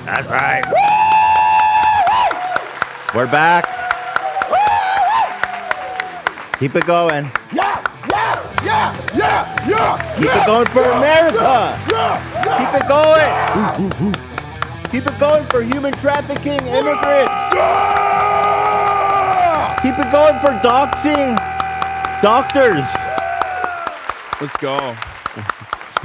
That's right. We're back. Keep it going. Yeah. Keep it going for America. Keep it going. Keep it going for human trafficking immigrants. Keep it going for doxing doctors. Let's go.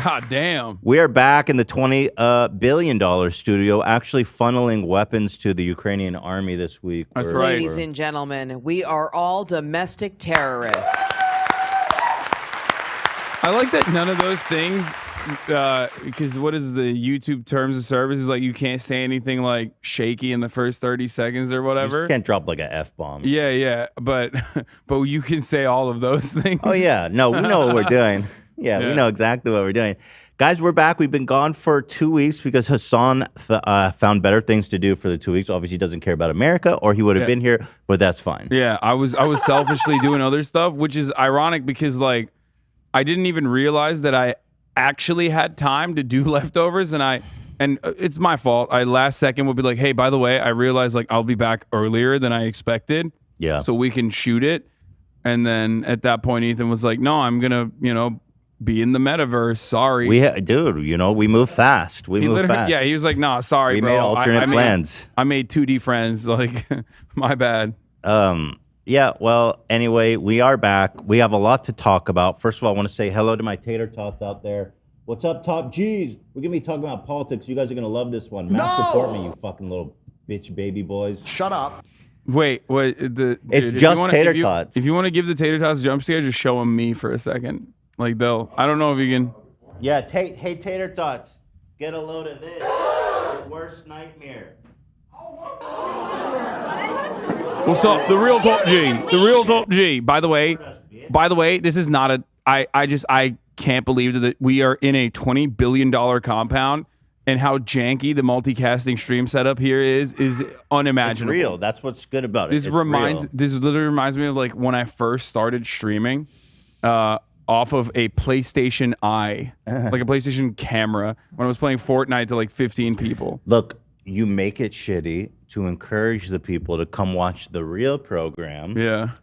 God damn. We are back in the $20 billion studio, actually funneling weapons to the Ukrainian army this week. That's right. Ladies and gentlemen, we are all domestic terrorists. I like that none of those things, because what is the YouTube terms of service is like you can't say anything like shaky in the first 30 seconds or whatever. You just can't drop like an F-bomb. Yeah, but you can say all of those things. Oh, yeah. No, we know what we're doing. Yeah, we know exactly what we're doing. Guys, we're back. We've been gone for 2 weeks because Hasan found better things to do for the 2 weeks. Obviously, he doesn't care about America, or he would have been here, but that's fine. Yeah, I was selfishly doing other stuff, which is ironic because like I didn't even realize that I actually had time to do leftovers, and it's my fault. I last second would be like, hey, by the way, I realized like I'll be back earlier than I expected. Yeah. So we can shoot it. And then at that point, Ethan was like, no, I'm gonna, be in the metaverse. Sorry. Dude, we move fast. We move fast. Yeah, he was like, nah, sorry, bro. We made alternate plans. I made 2D friends. Like, my bad. Yeah, well, anyway, we are back. We have a lot to talk about. First of all, I want to say hello to my tater tots out there. What's up, Top G's? We're going to be talking about politics. You guys are going to love this one. Matt, support me, you fucking little bitch baby boys. Shut up. Wait. It's just tater tots. If you want to give the tater tots a jump scare, just show them me for a second. Like, I don't know if you can. Yeah, hey, tater tots, get a load of this. Your worst nightmare. What's up? The real Top G. The real Top G. By the way, this is not a. I can't believe that we are in a $20 billion compound, and how janky the multicasting stream setup here is unimaginable. It's real. That's what's good about it. This literally reminds me of like when I first started streaming, off of a PlayStation Eye, like a PlayStation camera, when I was playing Fortnite to like 15 people. Look, you make it shitty to encourage the people to come watch the real program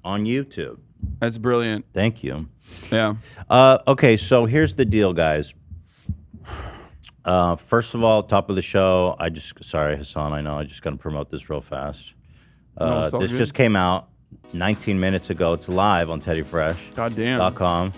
on YouTube. That's brilliant. Thank you. Yeah. Okay, so here's the deal, guys. First of all, top of the show, sorry, Hasan, I know, I just got to promote this real fast. This just came out 19 minutes ago. It's live on teddyfresh.com.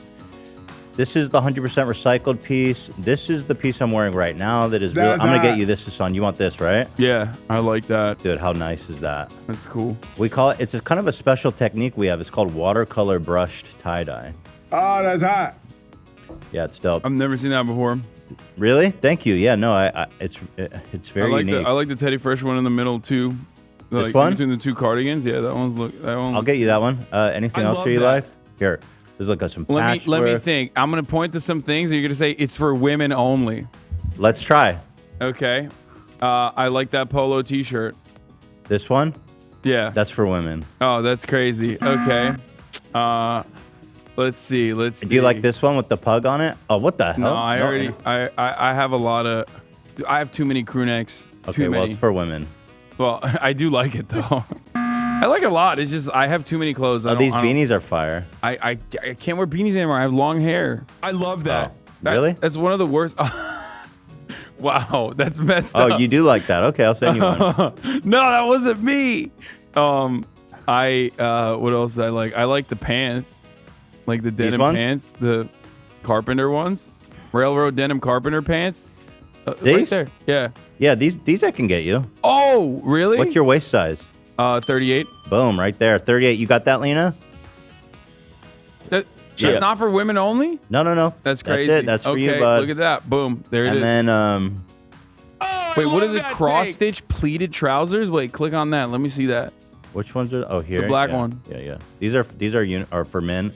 This is the 100% recycled piece. This is the piece I'm wearing right now that is real. I'm going to get you this, Hasan. You want this, right? Yeah, I like that. Dude, how nice is that? That's cool. We call it, it's a kind of a special technique we have. It's called watercolor brushed tie-dye. Oh, that's hot. Yeah, it's dope. I've never seen that before. Really? Thank you. Yeah, no, it's very unique. I like the Teddy Fresh one in the middle too. This one? Between the two cardigans. Yeah, that one. I'll get you that one. Anything else you like? Here. There's like some patchwork. Let me think. I'm going to point to some things and you're going to say it's for women only. Let's try. Okay. I like that polo t-shirt. This one? Yeah. That's for women. Oh, that's crazy. Okay. Let's see. Do you like this one with the pug on it? Oh, what the hell? No, I have a lot of... I have too many crew necks. Okay, well, it's for women. Well, I do like it, though. I like it a lot. It's just I have too many clothes. These beanies are fire. I can't wear beanies anymore. I have long hair. I love that. Really? That's one of the worst. Wow, that's messed up. Oh, you do like that? Okay, I'll send you one. No, that wasn't me. What else did I like? I like the pants, like the denim pants, the carpenter ones, railroad denim carpenter pants. These? Right there. Yeah. Yeah, these I can get you. Oh, really? What's your waist size? 38. Boom, right there. 38. You got that, Lena? That's not for women only? No. That's crazy. That's it. That's for you, bud. Look at that. Boom. There it is. And then, wait, what is it? Cross-stitch pleated trousers? Wait, click on that. Let me see that. Which ones are? Oh, here. The black one. Yeah. These are for men.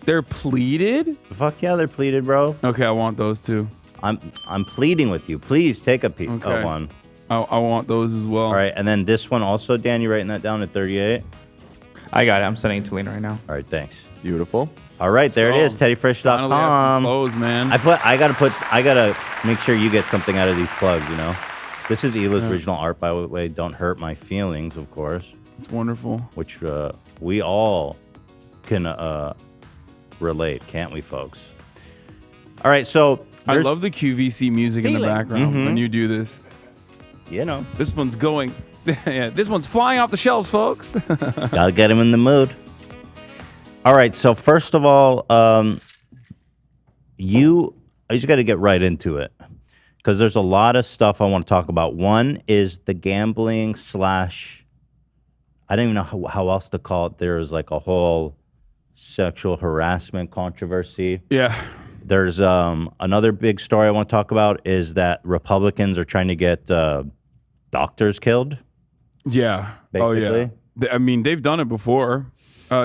They're pleated? Fuck yeah, they're pleated, bro. Okay, I want those too. I'm pleading with you. Please take a peek. Okay. One. I want those as well. All right, and then this one also, Dan, you writing that down at 38? I got it. I'm sending it to Lena right now. All right, thanks. Beautiful. All right, there it is, teddyfresh.com. Clothes, man. I gotta make sure you get something out of these plugs, you know? This is Hila's original art, by the way. Don't hurt my feelings, of course. It's wonderful. Which we all can relate, can't we, folks? All right, so I love the QVC music in the background when you do this. You know, this one's going. Yeah, this one's flying off the shelves, folks. Gotta get him in the mood. All right, so first of all, I just got to get right into it because there's a lot of stuff I want to talk about. One is the gambling / I don't even know how else to call it. There's like a whole sexual harassment controversy. Yeah. There's another big story I want to talk about is that Republicans are trying to get doctors killed. Yeah. Basically. Oh, yeah. I mean, they've done it before.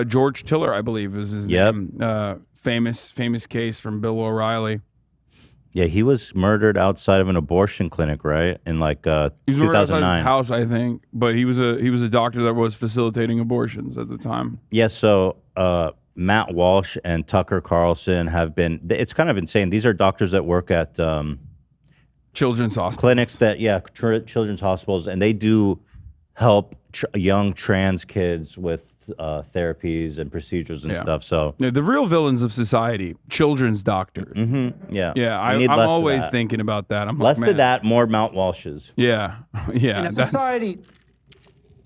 George Tiller, I believe, is his name. Famous case from Bill O'Reilly. Yeah, he was murdered outside of an abortion clinic, right? In like 2009. He was murdered outside his house, I think, but he was a doctor that was facilitating abortions at the time. Yeah, so Matt Walsh and Tucker Carlson have been. It's kind of insane. These are doctors that work at children's hospitals, clinics children's hospitals, and they do help young trans kids with therapies and procedures and stuff. So the real villains of society, children's doctors. Yeah, I'm always thinking about that. I'm less like, of that, more Mount Walsh's. Yeah. In a society.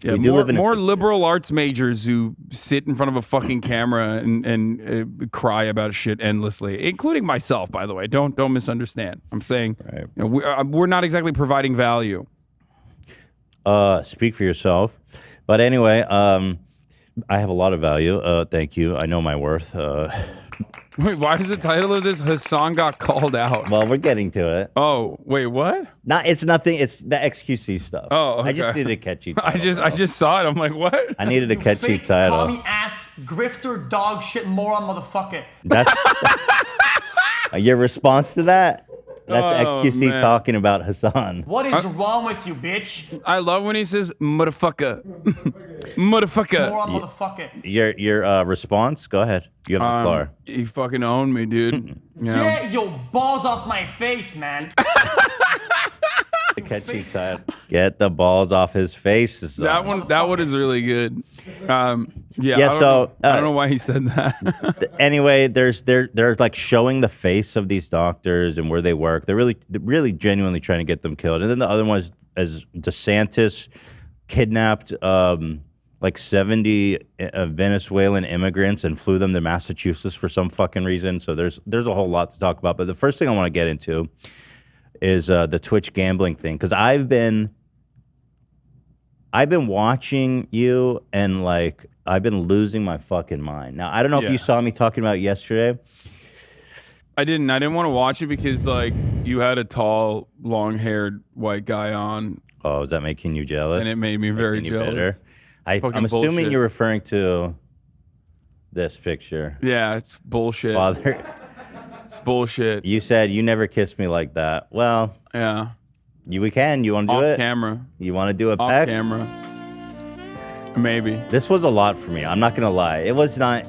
Yeah, we do live in more liberal arts majors who sit in front of a fucking camera and cry about shit endlessly, including myself, by the way. Don't misunderstand. I'm saying we're not exactly providing value. Speak for yourself. But anyway, I have a lot of value. Thank you. I know my worth. Wait, why is the title of this Hasan got called out? Well, we're getting to it. Oh, wait, what? It's nothing. It's the XQC stuff. Oh, okay. I just needed a catchy title. I just saw it. I'm like, what? I needed a catchy title. Commie ass grifter dog shit moron motherfucker. That's your response to that? That's XQC talking about Hasan. What is wrong with you, bitch? I love when he says motherfucker. Motherfucker. Moron motherfucker. Your response? Go ahead. You have the floor. You fucking own me, dude. Get your balls off my face, man. The catchy title. Get the balls off his face. That one is really good. I don't know why he said that. Anyway, they're like showing the face of these doctors and where they work. They're really genuinely trying to get them killed. And then the other one is DeSantis kidnapped like 70 Venezuelan immigrants and flew them to Massachusetts for some fucking reason. So there's a whole lot to talk about. But the first thing I want to get into is the Twitch gambling thing, because I've been watching you and like I've been losing my fucking mind. Now I don't know if you saw me talking about it yesterday. I didn't want to watch it because like you had a tall, long-haired white guy on. Oh, is that making you jealous? And it made me very jealous. I'm assuming you're referring to this picture. Yeah, it's bullshit. Father. It's bullshit. You said you never kissed me like that. Well, yeah. We can. You want to do it? Off camera. You want to do it Off back? camera. Maybe. This was a lot for me. I'm not gonna lie. It was not.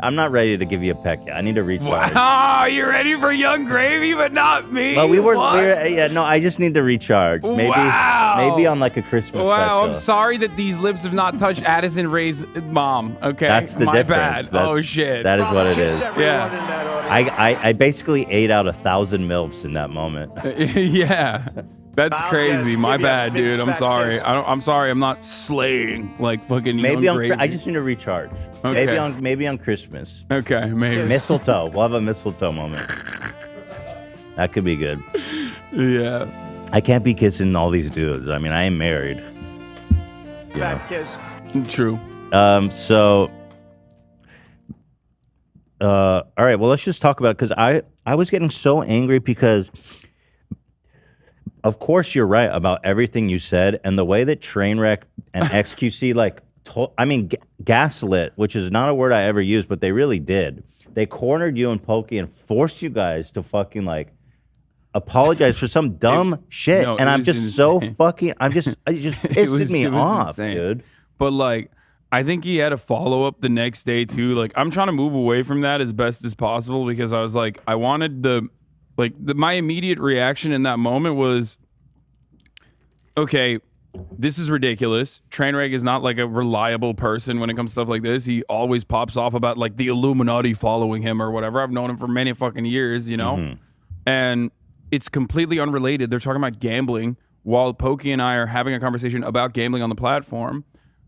I'm not ready to give you a peck yet. I need to recharge. Wow, you're ready for young gravy, but not me. Well, we were. No, I just need to recharge. Maybe on like a Christmas. Wow, I'm sorry that these lips have not touched Addison Rae's mom. Okay, that's the difference. Bad. Oh shit. That is what it is. Yeah. I basically ate out 1,000 MILFs in that moment. Yeah. That's crazy. My bad, dude. I'm sorry. I'm sorry. I'm not slaying like fucking. I just need to recharge. Okay. Maybe on Christmas. Okay, maybe. Mistletoe. We'll have a mistletoe moment. That could be good. Yeah. I can't be kissing all these dudes. I mean, I am married. Fat kiss. True. So. All right. Well, let's just talk about it because I was getting so angry because. Of course, you're right about everything you said, and the way that Trainwreck and XQC gaslit, which is not a word I ever used, but they really did. They cornered you and Pokey and forced you guys to fucking like apologize for some dumb shit, and I'm just so fucking. It just pissed me off, dude. But like, I think he had a follow up the next day too. Like, I'm trying to move away from that as best as possible because I was like, I wanted my immediate reaction in that moment was okay, this is ridiculous. Trainwreck is not like a reliable person when it comes to stuff like this. He always pops off about like the Illuminati following him or whatever. I've known him for many fucking years, you know? And it's completely unrelated. They're talking about gambling while Pokey and I are having a conversation about gambling on the platform.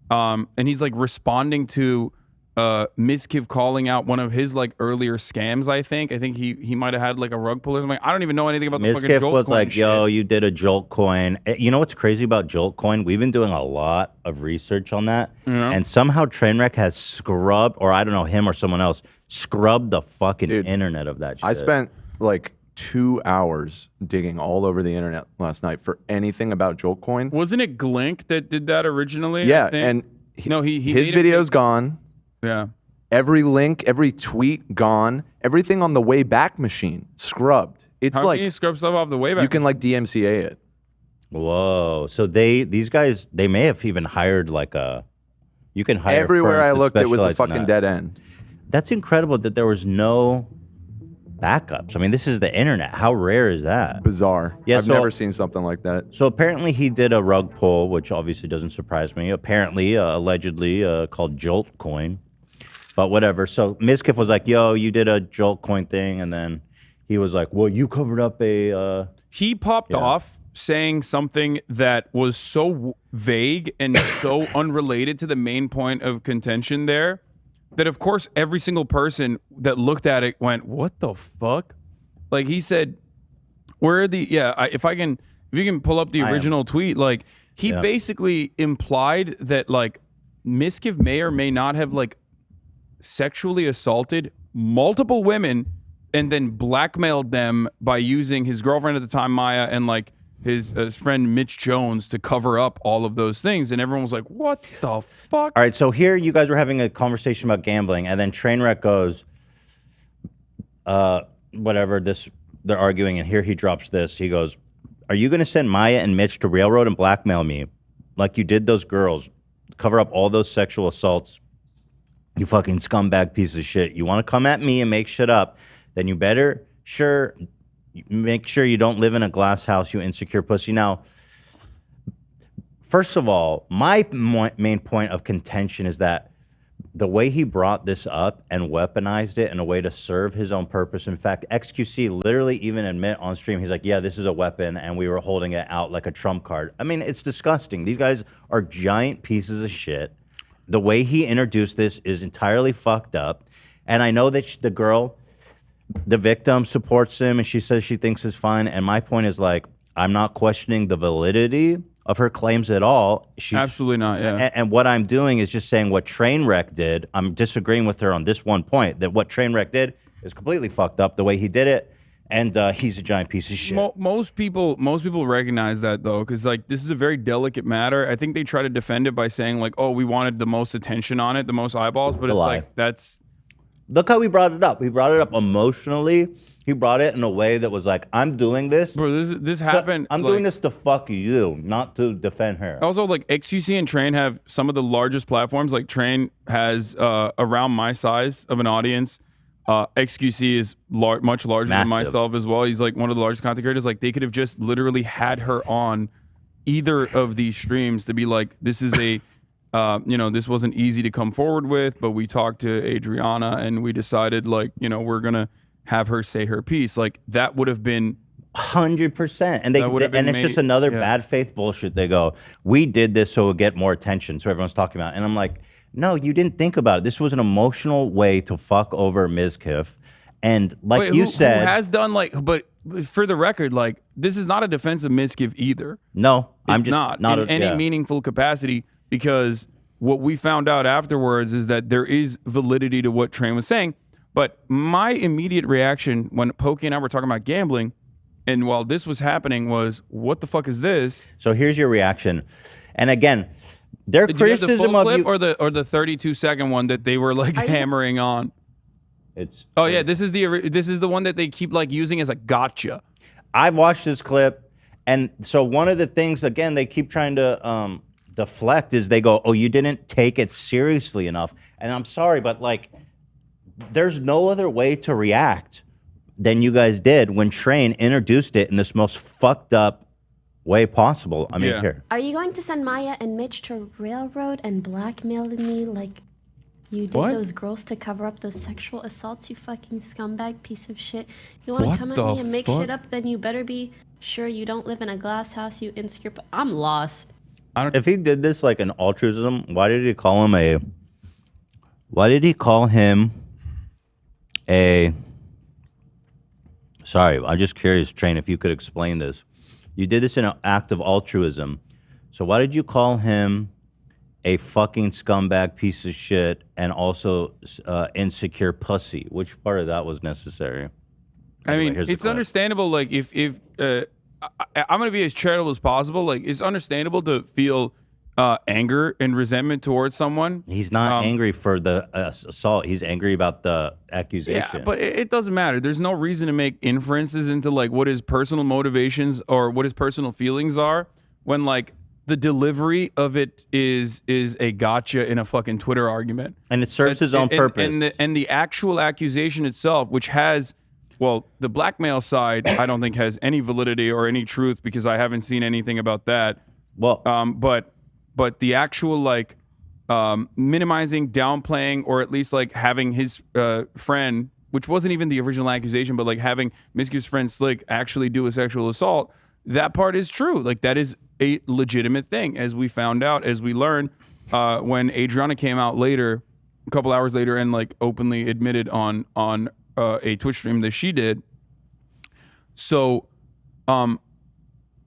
And he's like responding to Miskiv calling out one of his like earlier scams. I think he might have had like a rug pull or something. I don't even know anything about the fucking Jolt was coin like, shit. yo, you did a Jolt coin. You know what's crazy about Jolt coin? We've been doing a lot of research on that, and somehow Trainwreck has scrubbed, or I don't know, him or someone else scrubbed the fucking internet of that shit. I spent like 2 hours digging all over the internet last night for anything about Jolt coin. Wasn't it Glink that did that originally? Yeah, and his video's gone. Yeah. Every link, every tweet gone. Everything on the Wayback Machine scrubbed. It's How like can you scrub stuff off the Wayback? You can like DMCA it. Whoa! So these guys, they may have even hired like a. You can hire everywhere I looked. It was a fucking that. dead end. That's incredible that there was no backups. I mean, this is the internet. How rare is that? Bizarre. Yeah, I've never seen something like that. So apparently he did a rug pull, which obviously doesn't surprise me. Apparently, allegedly called Jolt coin. But whatever. So Miskiff was like, yo, you did a Jolt coin thing. And then he was like, well, you covered up a... He popped off saying something that was so vague and so unrelated to the main point of contention there that, of course, every single person that looked at it went, what the fuck? Like, he said, where are the... Yeah, if you can pull up the original tweet, like, he basically implied that, like, Miskiff may or may not have, like, sexually assaulted multiple women and then blackmailed them by using his girlfriend at the time, Maya, and like his friend Mitch Jones to cover up all of those things. And everyone was like, what the fuck? All right, so here you guys were having a conversation about gambling, and then Trainwreck goes, whatever, they're arguing, and here he drops this. He goes, are you going to send Maya and Mitch to Railroad and blackmail me like you did those girls, cover up all those sexual assaults? You fucking scumbag piece of shit. You want to come at me and make shit up, then you better make sure you don't live in a glass house, you insecure pussy. Now, first of all, my main point of contention is that the way he brought this up and weaponized it in a way to serve his own purpose. In fact, XQC literally even admit on stream, he's like, yeah, this is a weapon, and we were holding it out like a trump card. I mean, it's disgusting. These guys are giant pieces of shit. The way he introduced this is entirely fucked up. And I know that the girl, the victim, supports him, and she says she thinks it's fine. And my point is, like, I'm not questioning the validity of her claims at all. Absolutely not, yeah. And what I'm doing is just saying what Trainwreck did. I'm disagreeing with her on this one point, that what Trainwreck did is completely fucked up the way he did it. And he's a giant piece of shit. Most people recognize that, though, because like this is a very delicate matter. I think they try to defend it by saying like, "Oh, we wanted the most attention on it, the most eyeballs," but it's like that's. Look how we brought it up. We brought it up emotionally. He brought it in a way that was like, "I'm doing this, bro. This happened. I'm doing this to fuck you, not to defend her." Also, like XQC and Train have some of the largest platforms. Like Train has around my size of an audience. XQC is much larger than myself as well. He's like one of the largest content creators. Like they could have just literally had her on either of these streams to be like, this is a, this wasn't easy to come forward with, but we talked to Adriana and we decided like, we're going to have her say her piece. Like that would have been 100%. And it's just another bad faith bullshit. They go, we did this so we'll get more attention. So everyone's talking about it. And I'm like, no, you didn't think about it. This was an emotional way to fuck over Mizkiff. And like you said... Who has done like... But for the record, like, this is not a defense of Mizkiff either. No, I'm just not in any meaningful capacity, because what we found out afterwards is that there is validity to what Train was saying. But my immediate reaction when Pokey and I were talking about gambling, and while this was happening, was, what the fuck is this? So here's your reaction. And again... Their criticism you have the full of clip you, or the 32-second one that they were like hammering on. This is the one that they keep like using as a gotcha. I've watched this clip, and so one of the things again they keep trying to deflect is they go, "Oh, you didn't take it seriously enough." And I'm sorry, but like, there's no other way to react than you guys did when Train introduced it in this most fucked up way possible. I mean, Yeah. here. Are you going to send Maya and Mitch to railroad and blackmail me like you did What? those girls to cover up those sexual assaults, you fucking scumbag piece of shit? You want to What come at the me and make fuck? shit up, then you better be sure you don't live in a glass house, you insecure. I'm lost. If he did this like an altruism, why did he call him a? Why did he call him a? Sorry, I'm just curious, Train, if you could explain this. You did this in an act of altruism. So why did you call him a fucking scumbag piece of shit and also insecure pussy? Which part of that was necessary? I Anyway, mean, here's the it's clip. understandable. Like, if I'm gonna be as charitable as possible. Like, it's understandable to feel anger and resentment towards someone. He's not angry for the assault. He's angry about the accusation. Yeah, but it doesn't matter. There's no reason to make inferences into like what his personal motivations or what his personal feelings are when like the delivery of it is a gotcha in a fucking Twitter argument. And it serves his own purpose. And the actual accusation itself, which has, well, the blackmail side, I don't think has any validity or any truth because I haven't seen anything about that. Well, but the actual like minimizing, downplaying, or at least like having his friend, which wasn't even the original accusation, but like having Miski's friend Slick actually do a sexual assault, that part is true. Like that is a legitimate thing, as we found out, as we learned when Adriana came out later, a couple hours later, and like openly admitted on a Twitch stream that she did. So,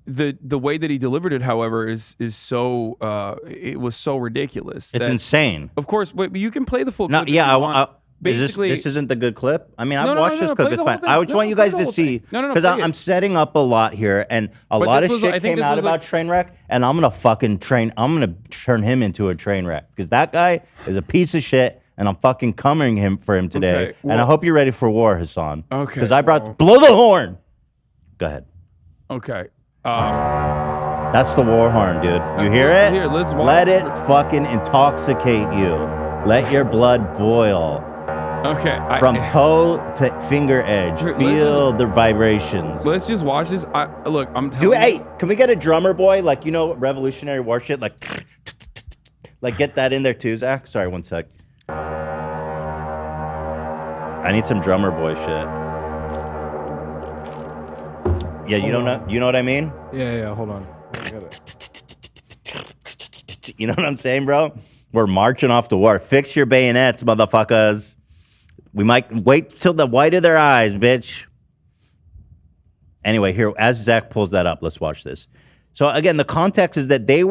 the way that he delivered it, however, is so it was so ridiculous. It's insane. Of course, but you can play the full No, clip. if yeah, you want. Basically, this isn't the good clip. I mean, I've No, watched this no, clip. play It's the whole fine. thing. I just want you play guys the to whole see thing. No, because play I'm it. setting up a lot here, and a But lot this of was- I shit think came this out was about Trainwreck, and I'm gonna fucking I'm gonna turn him into a train wreck because that guy is a piece of shit, and I'm fucking coming for him today. Okay, and I well- hope you're ready for war, Hasan. Okay, Because I brought well- blow the horn. Go ahead. Okay. That's the war horn, dude. You hear it? Here, let's watch Let it. it fucking intoxicate you. Let your blood boil. Okay. From toe to finger edge. Let's Feel the vibrations. Let's just watch this. Look, I'm telling Do you. hey, can we get a drummer boy? Like, you know, Revolutionary War shit? Like get that in there too, Zach? Sorry, one sec. I need some drummer boy shit. Yeah, you don't know? You know what I mean? Yeah, hold on. I got it. You know what I'm saying, bro? We're marching off to war. Fix your bayonets, motherfuckers. We might wait till the white of their eyes, bitch. Anyway, here, as Zach pulls that up, let's watch this. So again, the context is that they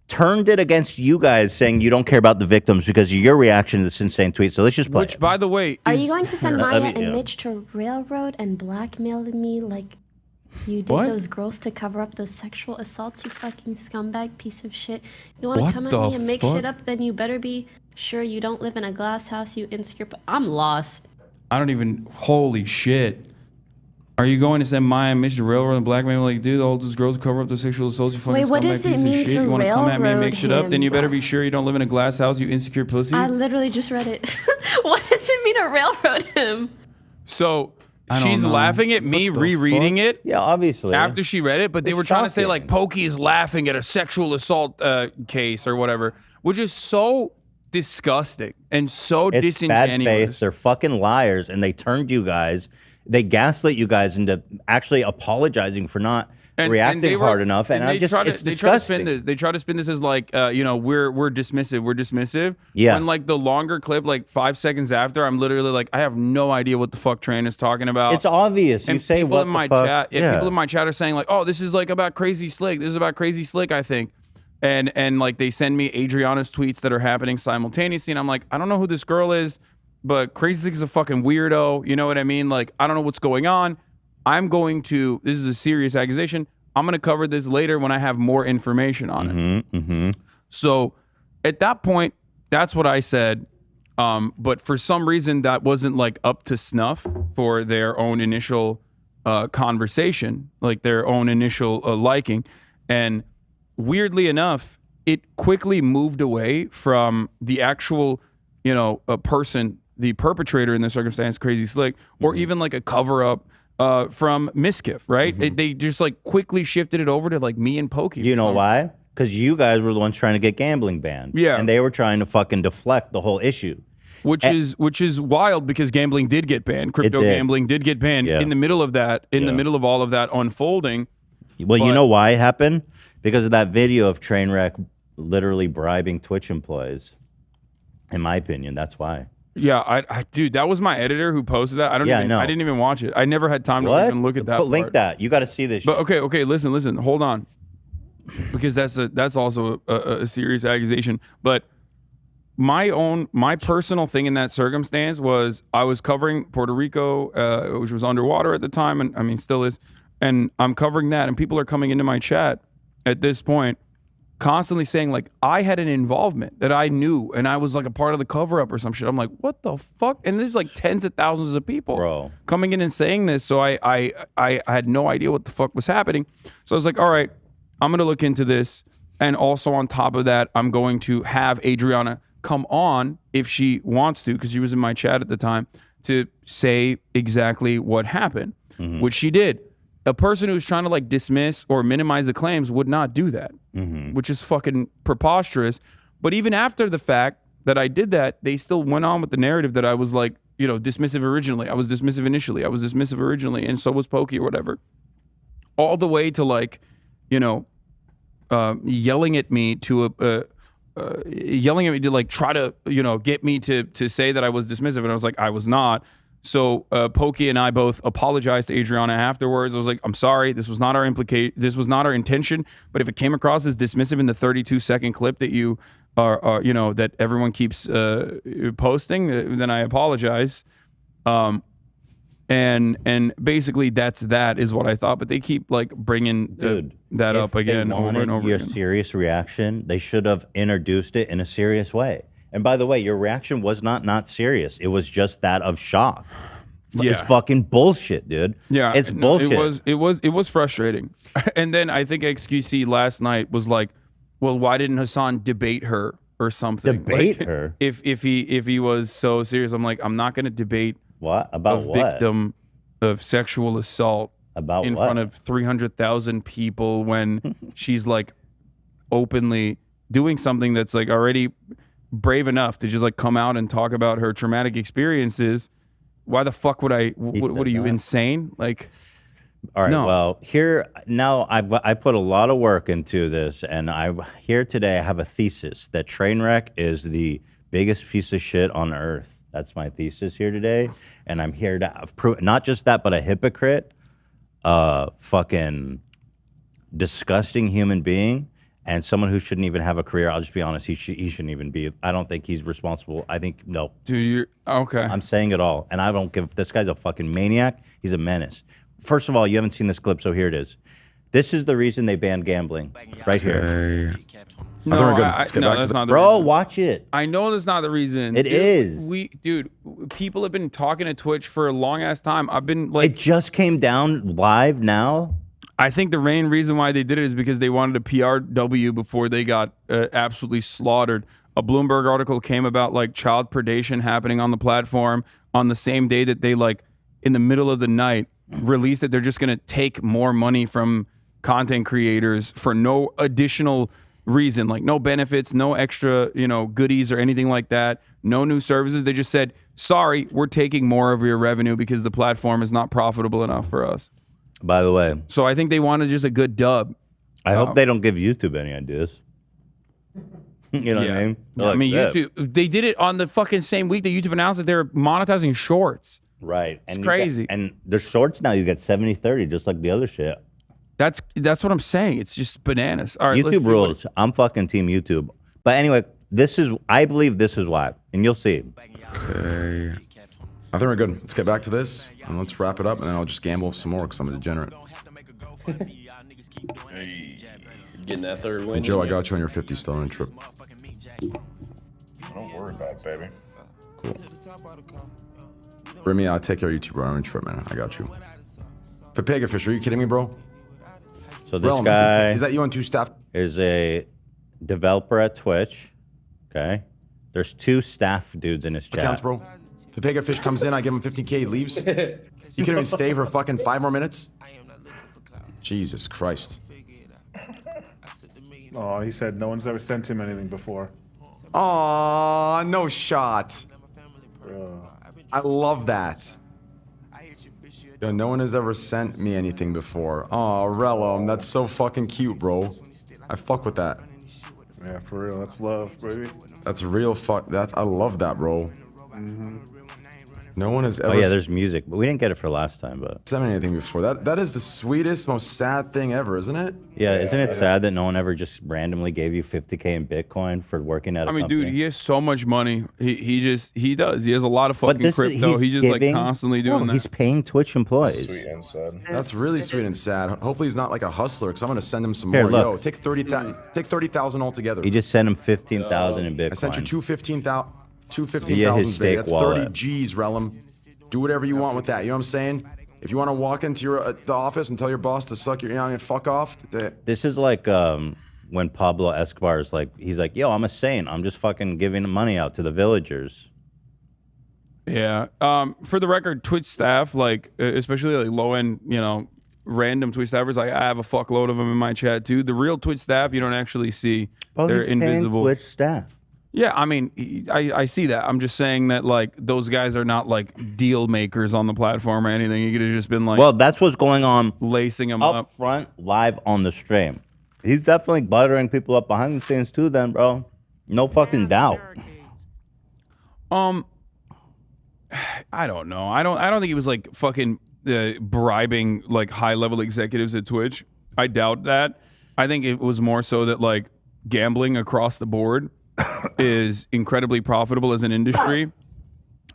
turned it against you guys, saying you don't care about the victims because of your reaction to this insane tweet. So let's just play. Which, by the way, Are you going to send Maya and yeah. Mitch to railroad and blackmail me like you did What? those girls to cover up those sexual assaults, you fucking scumbag piece of shit? You want to What come at the me and make fuck? shit up, then you better be sure you don't live in a glass house, you insecure. I'm lost. I don't even. Holy shit. Are you going to send Maya and Mitch to railroad and blackmail? Like, dude, all those girls cover up the sexual assaults. You fucking Wait, what scumbag does it piece of mean shit. to You want to come at me and make railroad shit up? Then you him? better be sure you don't live in a glass house, you insecure pussy. I literally just read it. What does it mean to railroad him? So I don't she's know. laughing at me What the rereading it. Yeah, obviously. After she read it, but they It's were trying to say shocking. like Pokey is laughing at a sexual assault case or whatever, which is so disgusting and so It's bad faith. disingenuous. They're fucking liars, and they turned you guys. They gaslit you guys into actually apologizing for not reacting they were- hard enough, and they it's try to disgusting. spin this. They try to spin this as like, we're dismissive. We're dismissive. Yeah. When like the longer clip, like 5 seconds after, I'm literally like, I have no idea what the fuck Train is talking about. It's obvious. You And say people what in my the fuck. chat, yeah. people in my chat are saying like, oh, this is like about Crazy Slick. This is about Crazy Slick, I think. And like they send me Adriana's tweets that are happening simultaneously, and I'm like, I don't know who this girl is, but Crazy Slick is a fucking weirdo. You know what I mean? Like, I don't know what's going on. This is a serious accusation. I'm going to cover this later when I have more information on it. Mm-hmm. So at that point, that's what I said. But for some reason, that wasn't like up to snuff for their own initial conversation, like their own initial liking. And weirdly enough, it quickly moved away from the actual, a person, the perpetrator in this circumstance, Crazy Slick, or even like a cover up from Miskiff, right? They just like quickly shifted it over to like me and Pokey. You know why? Because you guys were the ones trying to get gambling banned. Yeah. And they were trying to fucking deflect the whole issue. Which is wild because gambling did get banned. Crypto gambling did get banned in the middle of that, in the middle of all of that unfolding. Well, you know why it happened? Because of that video of Trainwreck literally bribing Twitch employees. In my opinion, that's why. Yeah, dude, that was my editor who posted that. I didn't even watch it. I never had time to even look at that. But link that. You got to see this. But okay, listen, hold on, because that's also a serious accusation. But my personal thing in that circumstance was I was covering Puerto Rico, which was underwater at the time, and I mean still is, and I'm covering that, and people are coming into my chat at this point, constantly saying like I had an involvement, that I knew, and I was like a part of the cover up or some shit. I'm like, what the fuck? And this is like tens of thousands of people coming in and saying this. So I had no idea what the fuck was happening. So I was like, all right, I'm gonna look into this, and also on top of that, I'm going to have Adriana come on if she wants to, because she was in my chat at the time, to say exactly what happened, which she did. A person who's trying to like dismiss or minimize the claims would not do that, which is fucking preposterous. But even after the fact that I did that, they still went on with the narrative that I was like, you know, dismissive originally. I was dismissive initially. I was dismissive originally. And so was Pokey or whatever. All the way to like, you know, yelling at me to like try to, you know, get me to say that I was dismissive. And I was like, I was not. So Pokey and I both apologized to Adriana afterwards. I was like, I'm sorry, this was not our intention. But if it came across as dismissive in the 32-second clip that you are you know, that everyone keeps posting, then I apologize. And basically that is what I thought. But they keep like bringing that up again over and over again. Your serious reaction, they should have introduced it in a serious way. And by the way, your reaction was not serious. It was just that of shock. Yeah. It's fucking bullshit, dude. Yeah, it's bullshit. It was frustrating. And then I think XQC last night was like, well, why didn't Hasan debate her or something? Debate like, her? If he was so serious, I'm like, I'm not going to debate about a victim of sexual assault in front of 300,000 people when she's like openly doing something that's like already brave enough to just like come out and talk about her traumatic experiences. Why the fuck would I? What are you, insane? Like, all right. No. Well, here now I put a lot of work into this, and here today I have a thesis that Trainwreck is the biggest piece of shit on earth. That's my thesis here today, and I'm here to prove not just that, but a hypocrite, fucking disgusting human being. And someone who shouldn't even have a career. I'll just be honest. He shouldn't even be. I don't think he's responsible. I think no. Dude, you're okay. I'm saying it all, and I don't give. This guy's a fucking maniac. He's a menace. First of all, you haven't seen this clip, so here it is. This is the reason they banned gambling, right here. No, that's not the bro. Reason. Watch it. I know that's not the reason. It is. People have been talking to Twitch for a long ass time. I've been like, it just came down live now. I think the main reason why they did it is because they wanted a PRW before they got absolutely slaughtered. A Bloomberg article came about like child predation happening on the platform on the same day that they like in the middle of the night released that they're just going to take more money from content creators for no additional reason, like no benefits, no extra, you know, goodies or anything like that. No new services. They just said, sorry, we're taking more of your revenue because the platform is not profitable enough for us. By the way. So I think they wanted just a good dub. I hope they don't give YouTube any ideas. You know what I mean? I mean, YouTube, they did it on the fucking same week that YouTube announced that they're monetizing shorts. Right. It's crazy. And the shorts now, you get 70-30, just like the other shit. That's what I'm saying. It's just bananas. All right, YouTube rules. I'm fucking team YouTube. But anyway, I believe this is why. And you'll see. Okay. I think we're good. Let's get back to this, and let's wrap it up, and then I'll just gamble some more because I'm a degenerate. Hey, getting that third win. Joe, I got you on your 50 still on a trip. Don't worry about it, baby. Cool. Remy, I'll take care of you too, bro. I'm on a trip, man. I got you. Pepega Fish, are you kidding me, bro? So this guy... Is that you on two staff? Is a developer at Twitch. Okay. There's 2 staff dudes in his chat. Accounts, bro. Pepega Fish comes in, I give him 50K, he leaves. You can't even stay for fucking 5 more minutes? Jesus Christ. Oh, he said no one's ever sent him anything before. Aw, no shot. I love that. Yo, no one has ever sent me anything before. Aw, Relum, that's so fucking cute, bro. I fuck with that. Yeah, for real. That's love, baby. That's real fuck. I love that, bro. No one has ever. Oh yeah, there's music, but we didn't get it for last time. But sent me anything before. That is the sweetest, most sad thing ever, isn't it? Yeah, isn't it sad that no one ever just randomly gave you 50K in Bitcoin for working at a company? Dude, he has so much money. He does. He has a lot of fucking crypto. He's just like constantly doing that. He's paying Twitch employees. Sweet and sad. That's really sweet and sad. Hopefully he's not like a hustler, because I'm gonna send him some Here, more. look. Yo, take 30,000 altogether. He just sent him 15,000 in Bitcoin. I sent you two 15,000. Via his baby. stake That's wallet. 30 G's, Relum. Do whatever you want with that. You know what I'm saying? If you want to walk into the office and tell your boss to suck your and fuck off. This is like when Pablo Escobar is like, he's like, yo, I'm a saint. I'm just fucking giving money out to the villagers. Yeah. For the record, Twitch staff, like especially like low end, random Twitch staffers, like I have a fuckload of them in my chat too. The real Twitch staff, you don't actually see. They're invisible. Twitch staff. Yeah, I mean, I see that. I'm just saying that, like, those guys are not, like, deal makers on the platform or anything. You could have just been, like... Well, that's what's going on lacing them up front, live on the stream. He's definitely buttering people up behind the scenes, too, then, bro. No fucking doubt. I don't know. I don't think he was, like, fucking bribing, like, high-level executives at Twitch. I doubt that. I think it was more so that, like, gambling across the board is incredibly profitable as an industry.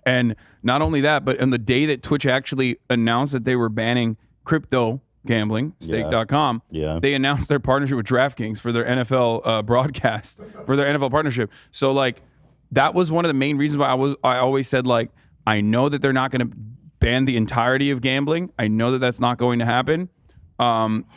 And not only that, but on the day that Twitch actually announced that they were banning crypto gambling, stake.com, they announced their partnership with DraftKings for their NFL broadcast, for their NFL partnership. So, like, that was one of the main reasons why I always said, like, I know that they're not going to ban the entirety of gambling. I know that that's not going to happen.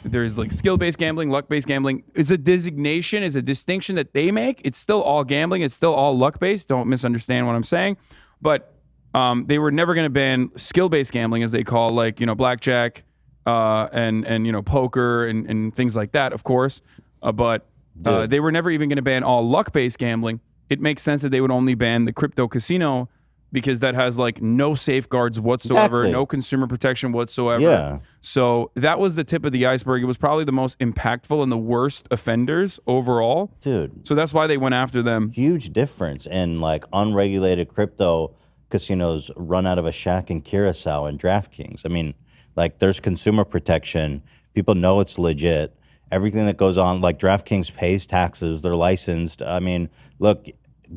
There's like skill-based gambling, luck-based gambling. It's a designation, it's a distinction that they make. It's still all gambling. It's still all luck-based. Don't misunderstand what I'm saying. But they were never going to ban skill-based gambling, as they call, like, blackjack and poker and things like that, of course. But they were never even going to ban all luck-based gambling. It makes sense that they would only ban the crypto casino because that has like no safeguards whatsoever, no consumer protection whatsoever. Yeah. So that was the tip of the iceberg. It was probably the most impactful and the worst offenders overall. Dude. So that's why they went after them. Huge difference in like unregulated crypto casinos run out of a shack in Curacao and DraftKings. I mean, like there's consumer protection. People know it's legit. Everything that goes on, like DraftKings pays taxes. They're licensed. I mean, look,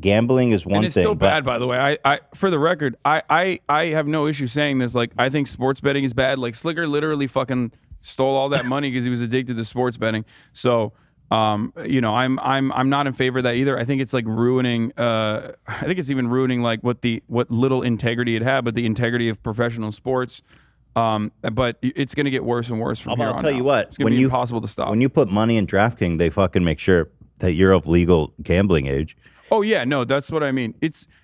gambling is one thing. And it's still bad, by the way. I for the record, I have no issue saying this. Like, I think sports betting is bad. Like, Slicker literally fucking stole all that money because he was addicted to sports betting. So, I'm not in favor of that either. I think it's like ruining. I think it's even ruining like what little integrity it had, but the integrity of professional sports. But it's going to get worse and worse from here on. I'll tell you what. It's going to be impossible to stop. When you put money in DraftKings, they fucking make sure that you're of legal gambling age. Oh, yeah, no, that's what I mean.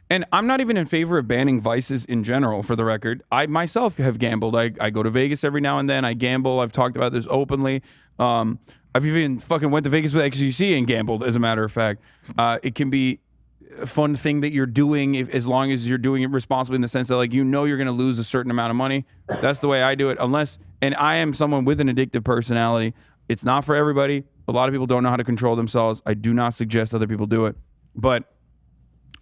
And I'm not even in favor of banning vices in general, for the record. I myself have gambled. I go to Vegas every now and then. I gamble. I've talked about this openly. I've even fucking went to Vegas with XQC and gambled, as a matter of fact. It can be a fun thing that you're doing as long as you're doing it responsibly, in the sense that, like, you're going to lose a certain amount of money. That's the way I do it. And I am someone with an addictive personality. It's not for everybody. A lot of people don't know how to control themselves. I do not suggest other people do it. But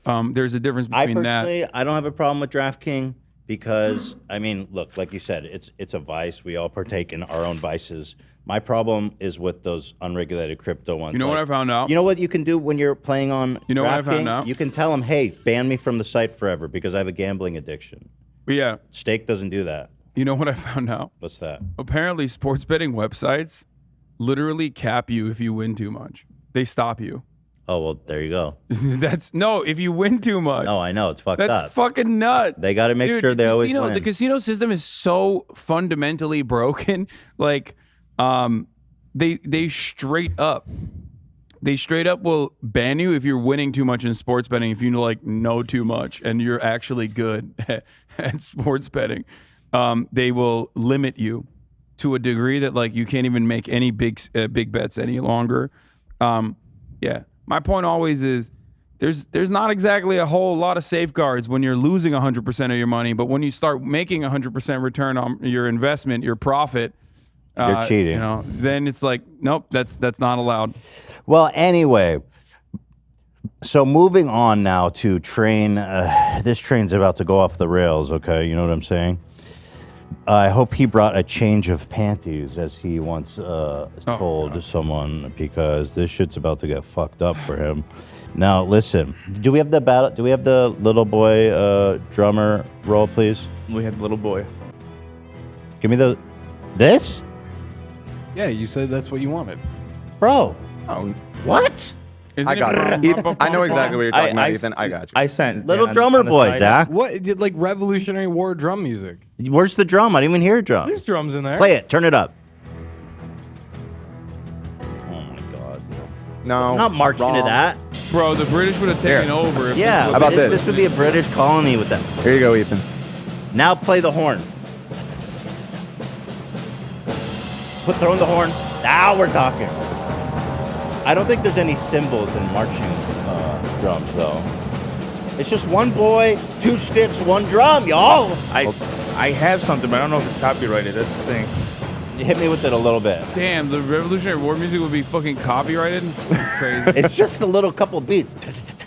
there's a difference between that. I don't have a problem with DraftKings because, I mean, look, like you said, it's a vice. We all partake in our own vices. My problem is with those unregulated crypto ones. You know what I found out? You know what you can do when you're playing on what I DraftKings? found out? You can tell them, hey, ban me from the site forever because I have a gambling addiction. Yeah. Stake doesn't do that. You know what I found out? What's that? Apparently, sports betting websites literally cap you if you win too much. They stop you. Oh, well, there you go. If you win too much. No, I know. It's fucked up. That's fucking nuts. They got to make sure they always win. The casino system is so fundamentally broken. Like, they straight up will ban you if you're winning too much in sports betting, if you know too much and you're actually good at sports betting. they will limit you to a degree that like you can't even make any big bets any longer. Yeah, my point always is there's not exactly a whole lot of safeguards when you're losing 100% of your money, but when you start making 100% return on your investment, your profit, you're cheating. You know, then it's like, nope, that's not allowed. Well, anyway, so moving on now to train. This train's about to go off the rails. Okay, you know what I'm saying? I hope he brought a change of panties, as he once told someone, because this shit's about to get fucked up for him. Now, listen. Do we have the battle? Do we have the little boy drummer roll, please? We had little boy. Give me this. Yeah, you said that's what you wanted, bro. Oh, what? I got it. I know exactly what you're talking about, Ethan. I got you. I sent little drummer boy, Zach. What? Like Revolutionary War drum music? Where's the drum? I didn't even hear a drum. There's drums in there. Play it. Turn it up. Oh my God. No. I'm not marching to that. Bro, the British would have taken over. If Yeah. How about this? This would be a British colony with that. Here you go, Ethan. Now play the horn. Throw in the horn. Now we're talking. I don't think there's any cymbals in marching drums, though. It's just one boy, two sticks, one drum, y'all. I have something, but I don't know if it's copyrighted. That's the thing. You hit me with it a little bit. Damn, the Revolutionary War music would be fucking copyrighted? That's crazy. It's just a little couple beats.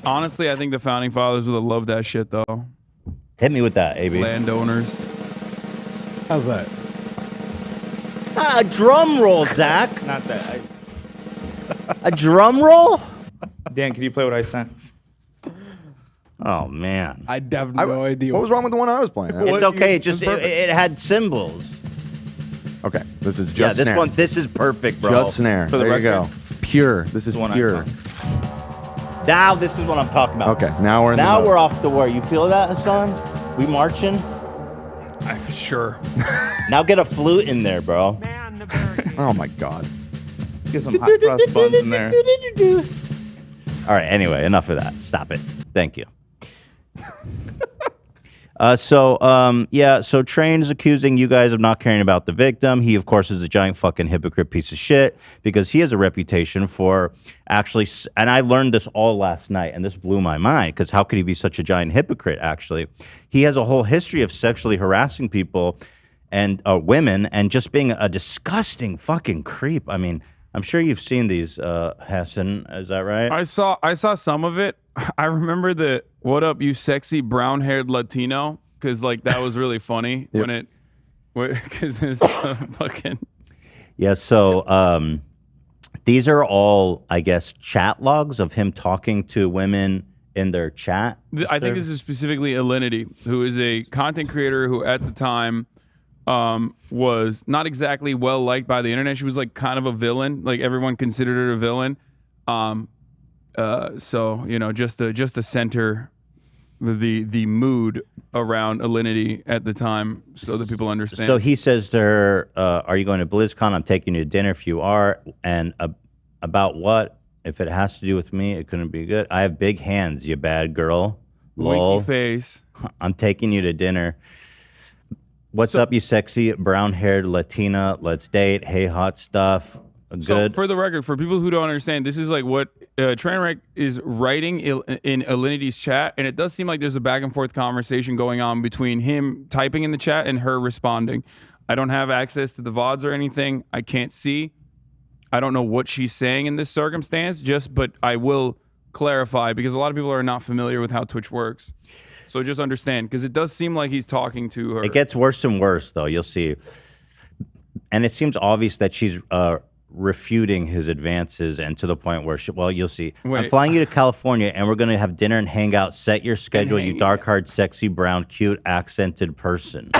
Honestly, I think the Founding Fathers would have loved that shit, though. Hit me with that, AB. Landowners. How's that? A drum roll, Zach. Not that. A drum roll? Dan, can you play what I sent? Oh, man. I have no idea. What was wrong with the one I was playing? It's okay. It had cymbals. Okay, this is just this snare. one. This is perfect, bro. Just snare. For the there you record. go. Pure. This is pure. Now this is what I'm talking about. Okay, now we're in now the we're off the war. You feel that, Hasan? We marching? Sure. Now get a flute in there, bro. Oh my God. Get some hot cross buns in there. All right. Anyway, enough of that. Stop it. Thank you. So Train is accusing you guys of not caring about the victim. He, of course, is a giant fucking hypocrite piece of shit because he has a reputation for actually, and I learned this all last night, and this blew my mind because how could he be such a giant hypocrite, actually? He has a whole history of sexually harassing people and women and just being a disgusting fucking creep. I mean, I'm sure you've seen these, Hasan. Is that right? I saw some of it. I remember the "What up, you sexy brown-haired Latino?" because like that was really funny because it's fucking. Yeah. So these are all, I guess, chat logs of him talking to women in their chat. I think this is specifically Alinity, who is a content creator who at the time was not exactly well liked by the internet. She was like kind of a villain. Like everyone considered her a villain. So you know, just to center the mood around Alinity at the time, so that people understand. So he says to her, "Are you going to BlizzCon? I'm taking you to dinner if you are." And about what? If it has to do with me, it couldn't be good. I have big hands, you bad girl. Lol. Winky face. I'm taking you to dinner. What's up, you sexy brown-haired Latina? Let's date. Hey, hot stuff. Good. So for the record, for people who don't understand, this is like what Trainwreck is writing in Alinity's chat, and it does seem like there's a back and forth conversation going on between him typing in the chat and her responding. I don't have access to the VODs or anything. I can't see. I don't know what she's saying in this circumstance, but I will clarify because a lot of people are not familiar with how Twitch works. So just understand, because it does seem like he's talking to her. It gets worse and worse, though. You'll see. And it seems obvious that she's refuting his advances, and to the point where, you'll see. Wait. I'm flying you to California, and we're going to have dinner and hang out. Set your schedule, you dark-haired, sexy, brown, cute, accented person.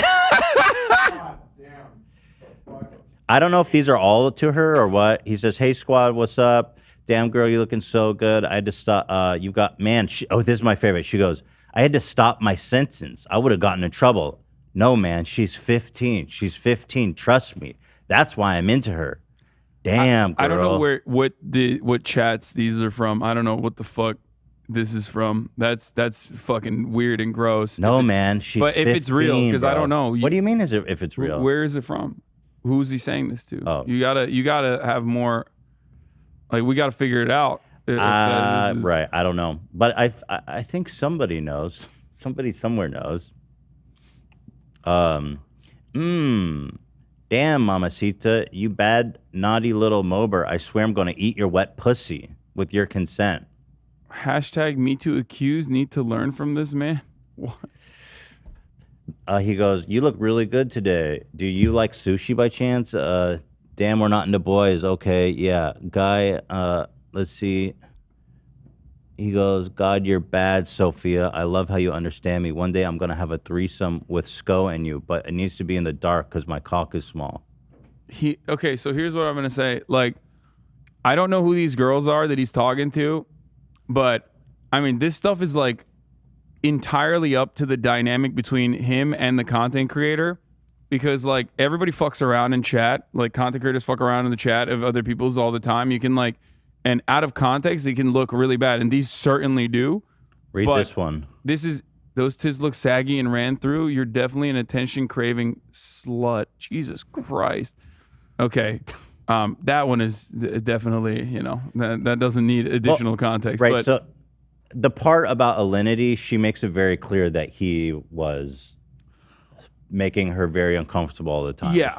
I don't know if these are all to her or what. He says, "Hey, squad, what's up? Damn, girl, you looking so good. I had to stop. You've got, man." Oh, this is my favorite. She goes, "I had to stop my sentence. I would have gotten in trouble." No, man, she's 15. She's 15. Trust me. That's why I'm into her. Damn, girl. I don't know what chats these are from. I don't know what the fuck this is from. That's fucking weird and gross. No, man. She's But if it's real, because I don't know. What do you mean if it's real? Where is it from? Who's he saying this to? Oh. You gotta have more. Like, we gotta figure it out. Right. I don't know, but I think somebody knows. Somebody somewhere knows. Damn, Mamacita, you bad, naughty little mober. I swear I'm going to eat your wet pussy with your consent. Hashtag me too accused. Need to learn from this man. What? He goes, you look really good today. Do you like sushi by chance? Damn, we're not into boys. Okay, yeah. Guy, let's see. He goes, God, you're bad, Sophia. I love how you understand me. One day I'm going to have a threesome with Sko and you, but it needs to be in the dark because my cock is small. Okay, so here's what I'm going to say. Like, I don't know who these girls are that he's talking to, but, I mean, this stuff is, like, entirely up to the dynamic between him and the content creator because, like, everybody fucks around in chat. Like, content creators fuck around in the chat of other people's all the time. You can, like... And out of context, it can look really bad. And these certainly do. Read this one. Those tits look saggy and ran through. You're definitely an attention-craving slut. Jesus Christ. Okay. That one is definitely, that doesn't need additional context. Right. But, so the part about Alinity, she makes it very clear that he was making her very uncomfortable all the time. Yeah.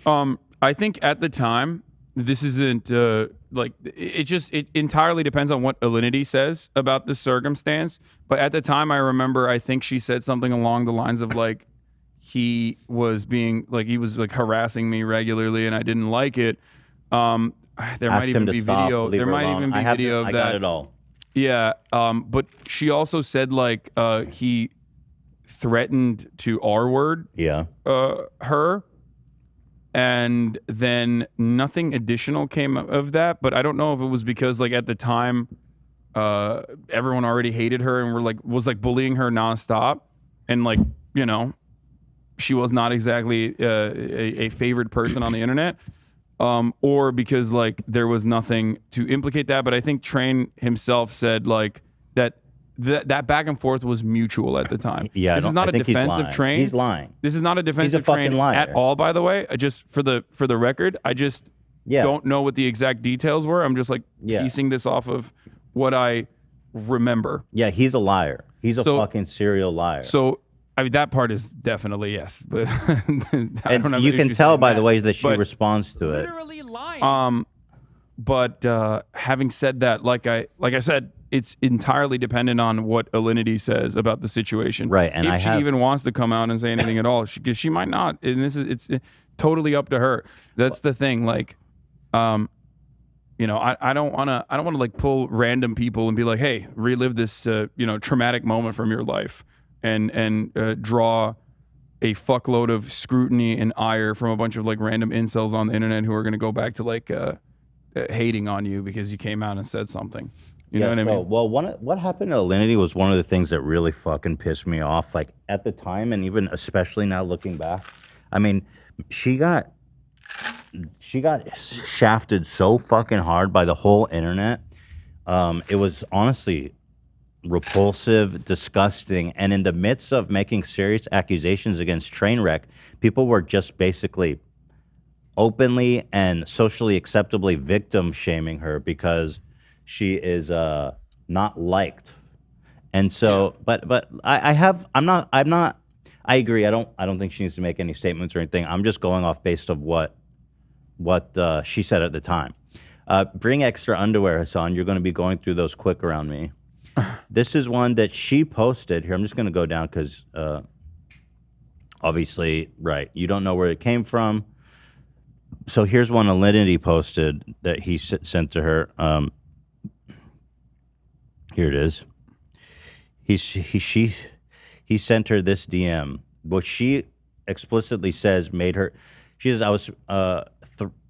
Yeah. I think at the time, this isn't it entirely depends on what Alinity says about the circumstance. But at the time, I remember, I think she said something along the lines of like, he was harassing me regularly and I didn't like it. There might even be video. There might even be video of that. I got it all. Yeah. But she also said like he threatened to R-word her. And then nothing additional came of that. But I don't know if it was because like at the time everyone already hated her and was bullying her nonstop. And like, she was not exactly a favored person on the internet. Or because like there was nothing to implicate that. But I think Train himself said like that back and forth was mutual at the time. Yeah, this is not a defense of Train. He's lying. This is not a defense of Train at all, by the way. I just for the record, I just don't know what the exact details were. I'm just like piecing this off of what I remember. Yeah, he's a liar. He's a fucking serial liar. So I mean that part is definitely yes, but I don't have you can tell by the way that she but, responds to it. Literally lying. But having said that, like I said, it's entirely dependent on what Alinity says about the situation. Right, and if she even wants to come out and say anything at all, because she might not, and it's totally up to her. That's the thing. Like, I don't want to like pull random people and be like, hey, relive this traumatic moment from your life, and draw a fuckload of scrutiny and ire from a bunch of like random incels on the internet who are going to go back to like hating on you because you came out and said something. You know what I mean? Well, what happened to Alinity was one of the things that really fucking pissed me off. Like at the time, and even especially now looking back, I mean, she got shafted so fucking hard by the whole internet. It was honestly repulsive, disgusting, and in the midst of making serious accusations against Trainwreck, people were just basically openly and socially acceptably victim shaming her because she is not liked. And so but I agree. I don't think she needs to make any statements or anything. I'm just going off based of what she said at the time. Bring extra underwear, Hasan. You're going to be going through those quick around me. This is one that she posted here. I'm just going to go down because obviously, right, you don't know where it came from. So here's one Alinity posted that he sent to her. Here it is. He sent her this DM, which she explicitly says made her. She says,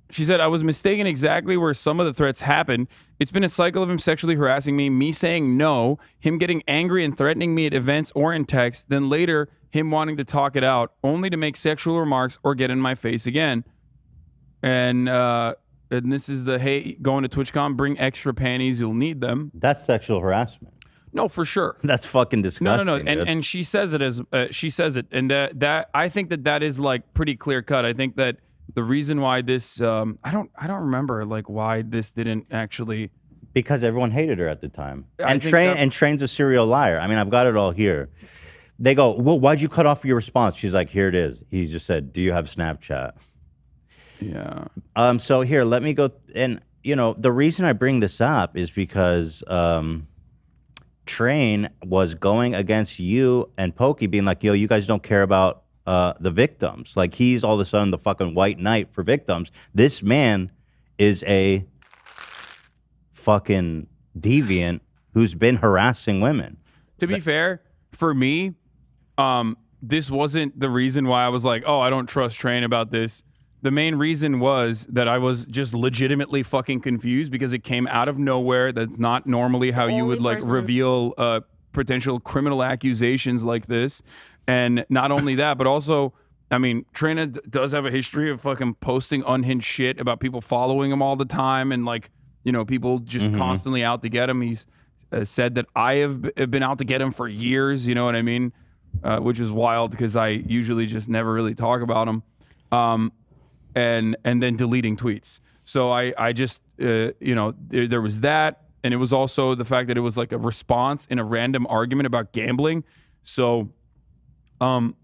she said, I was mistaken exactly where some of the threats happened. It's been a cycle of him sexually harassing me saying no, him getting angry and threatening me at events or in text, then later him wanting to talk it out, only to make sexual remarks or get in my face again. And and this is the, hey, going to TwitchCon, bring extra panties, you'll need them. That's sexual harassment. No, for sure. That's fucking disgusting. No. And she says it as she says it, and that I think that is like pretty clear cut. I think that the reason why this I don't remember like why this didn't actually, because everyone hated her at the time. And Train's a serial liar. I mean, I've got it all here. They go, well, why'd you cut off your response? She's like, here it is. He just said, do you have Snapchat? Yeah. So here, let me go. And, you know, the reason I bring this up is because Train was going against you and Pokey, being like, yo, you guys don't care about the victims. Like, he's all of a sudden the fucking white knight for victims. This man is a fucking deviant who's been harassing women. To be fair, for me, this wasn't the reason why I was like, oh, I don't trust Train about this. The main reason was that I was just legitimately fucking confused because it came out of nowhere. That's not normally how you would like reveal potential criminal accusations like this. And not only that, but also, I mean, Train does have a history of fucking posting unhinged shit about people following him all the time, and like, you know, people just constantly out to get him. He's said that I have been out to get him for years, you know what I mean? Which is wild because I usually just never really talk about him. And then deleting tweets. So I just, you know, there was that. And it was also the fact that it was like a response in a random argument about gambling. So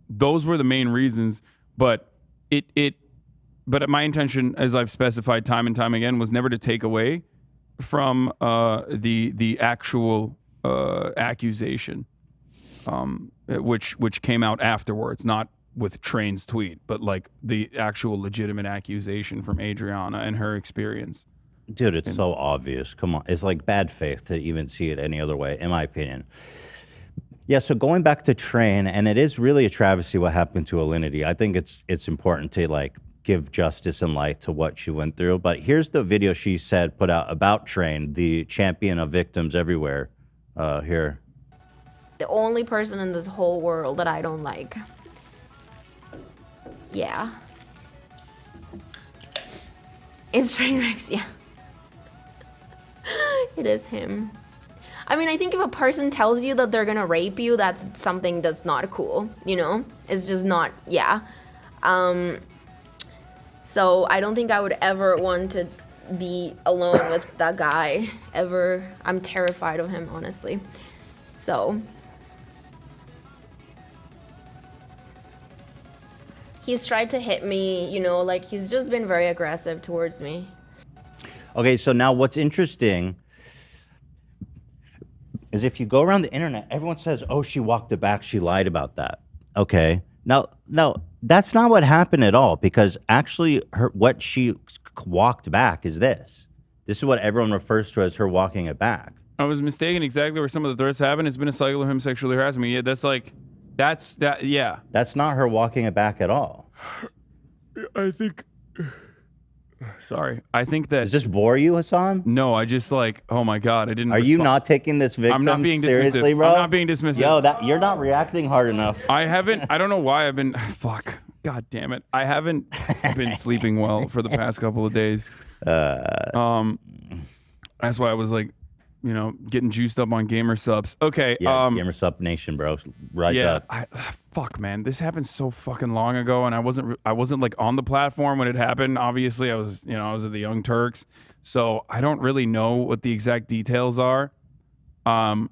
those were the main reasons. But but my intention, as I've specified time and time again, was never to take away from the actual accusation, which came out afterwards, not with Train's tweet, but like the actual legitimate accusation from Adriana and her experience. Dude, it's so obvious. Come on. It's like bad faith to even see it any other way, in my opinion. Yeah, so going back to Train, and it is really a travesty what happened to Alinity. I think it's important to like give justice and light to what she went through. But here's the video she said put out about Train, the champion of victims everywhere. Here. The only person in this whole world that I don't like. Yeah. It's Trainwreck, yeah. It is him. I mean, I think if a person tells you that they're gonna rape you, that's something that's not cool, you know? It's just not, yeah. So I don't think I would ever want to be alone with that guy, ever. I'm terrified of him, honestly. So. He's tried to hit me, you know, like he's just been very aggressive towards me. Okay, so now what's interesting is if you go around the internet, everyone says, oh, she walked it back, she lied about that. Okay, now that's not what happened at all, because actually what she walked back is this. This is what everyone refers to as her walking it back. I was mistaken exactly where some of the threats happened. It's been a cycle of him sexually harassing me. Yeah, yeah. That's not her walking it back at all. I think. Sorry. I think that. Does this bore you, Hasan? No, I just like, oh my God, I didn't. Are you not taking this victim I'm not being seriously, dismissive. bro? I'm not being dismissive. Yo, you're not reacting hard enough. I don't know why I've been. Fuck. God damn it. I haven't been sleeping well for the past couple of days. That's why I was like, you know, getting juiced up on gamer subs. Okay. Yeah, gamer sub nation, bro. Right up. Fuck, man. This happened so fucking long ago, and I wasn't like on the platform when it happened. Obviously, I was at the Young Turks, so I don't really know what the exact details are. But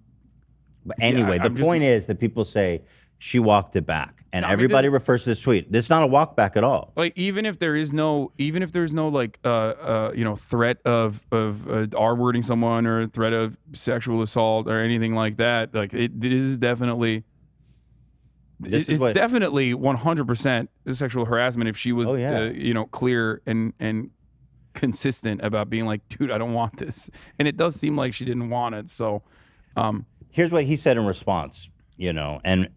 anyway, the point is that people say she walked it back, and everybody refers to this tweet. This is not a walk back at all. Like even if there's no like threat of R-wording someone or threat of sexual assault or anything like that, like it is definitely. It's definitely 100% sexual harassment if she was, clear and consistent about being like, dude, I don't want this. And it does seem like she didn't want it. So here's what he said in response, and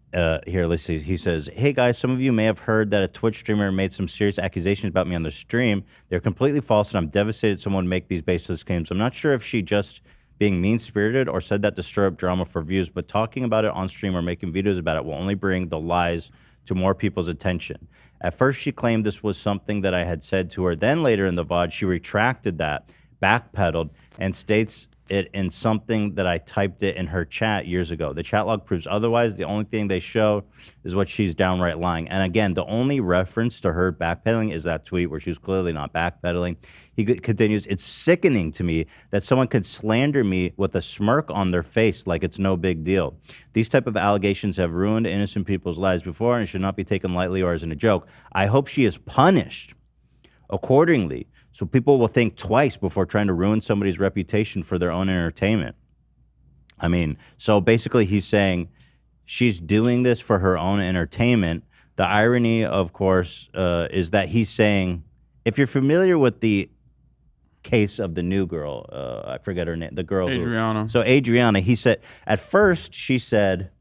here, let's see. He says, hey, guys, some of you may have heard that a Twitch streamer made some serious accusations about me on the stream. They're completely false, and I'm devastated someone make these baseless claims. I'm not sure if she just being mean-spirited or said that to stir up drama for views, but talking about it on stream or making videos about it will only bring the lies to more people's attention. At first, she claimed this was something that I had said to her. Then later in the VOD, she retracted that, backpedaled, and states it in something that I typed it in her chat years ago. The chat log proves otherwise. The only thing they show is what she's downright lying. And again, the only reference to her backpedaling is that tweet where she was clearly not backpedaling. He continues, it's sickening to me that someone could slander me with a smirk on their face like it's no big deal. These type of allegations have ruined innocent people's lives before and should not be taken lightly or as in a joke. I hope she is punished accordingly, so people will think twice before trying to ruin somebody's reputation for their own entertainment. I mean, so basically he's saying she's doing this for her own entertainment. The irony, of course, is that he's saying, if you're familiar with the case of the new girl, I forget her name, the girl Adriana. So Adriana, he said, at first she said,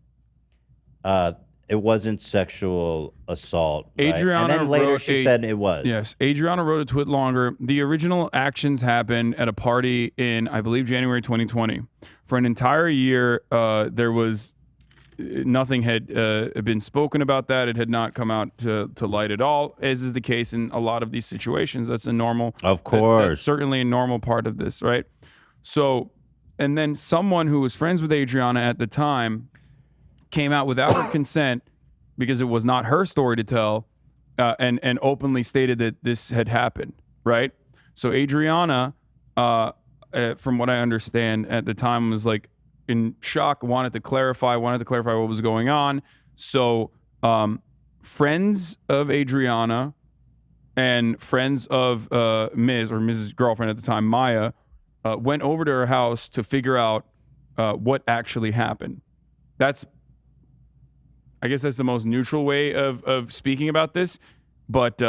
it wasn't sexual assault. Right? Adriana and then later wrote she said it was. Yes. Adriana wrote a tweet longer. The original actions happened at a party in, I believe, January 2020. For an entire year, there was nothing had been spoken about that. It had not come out to light at all, as is the case in a lot of these situations. That's a normal. Of course. That's certainly a normal part of this, right? So, and then someone who was friends with Adriana at the time came out without her consent because it was not her story to tell, and openly stated that this had happened, right? So Adriana, from what I understand at the time, was like in shock, wanted to clarify what was going on. So friends of Adriana and friends of Ms. or Mrs. girlfriend at the time, Maya, went over to her house to figure out what actually happened. I guess that's the most neutral way of speaking about this. But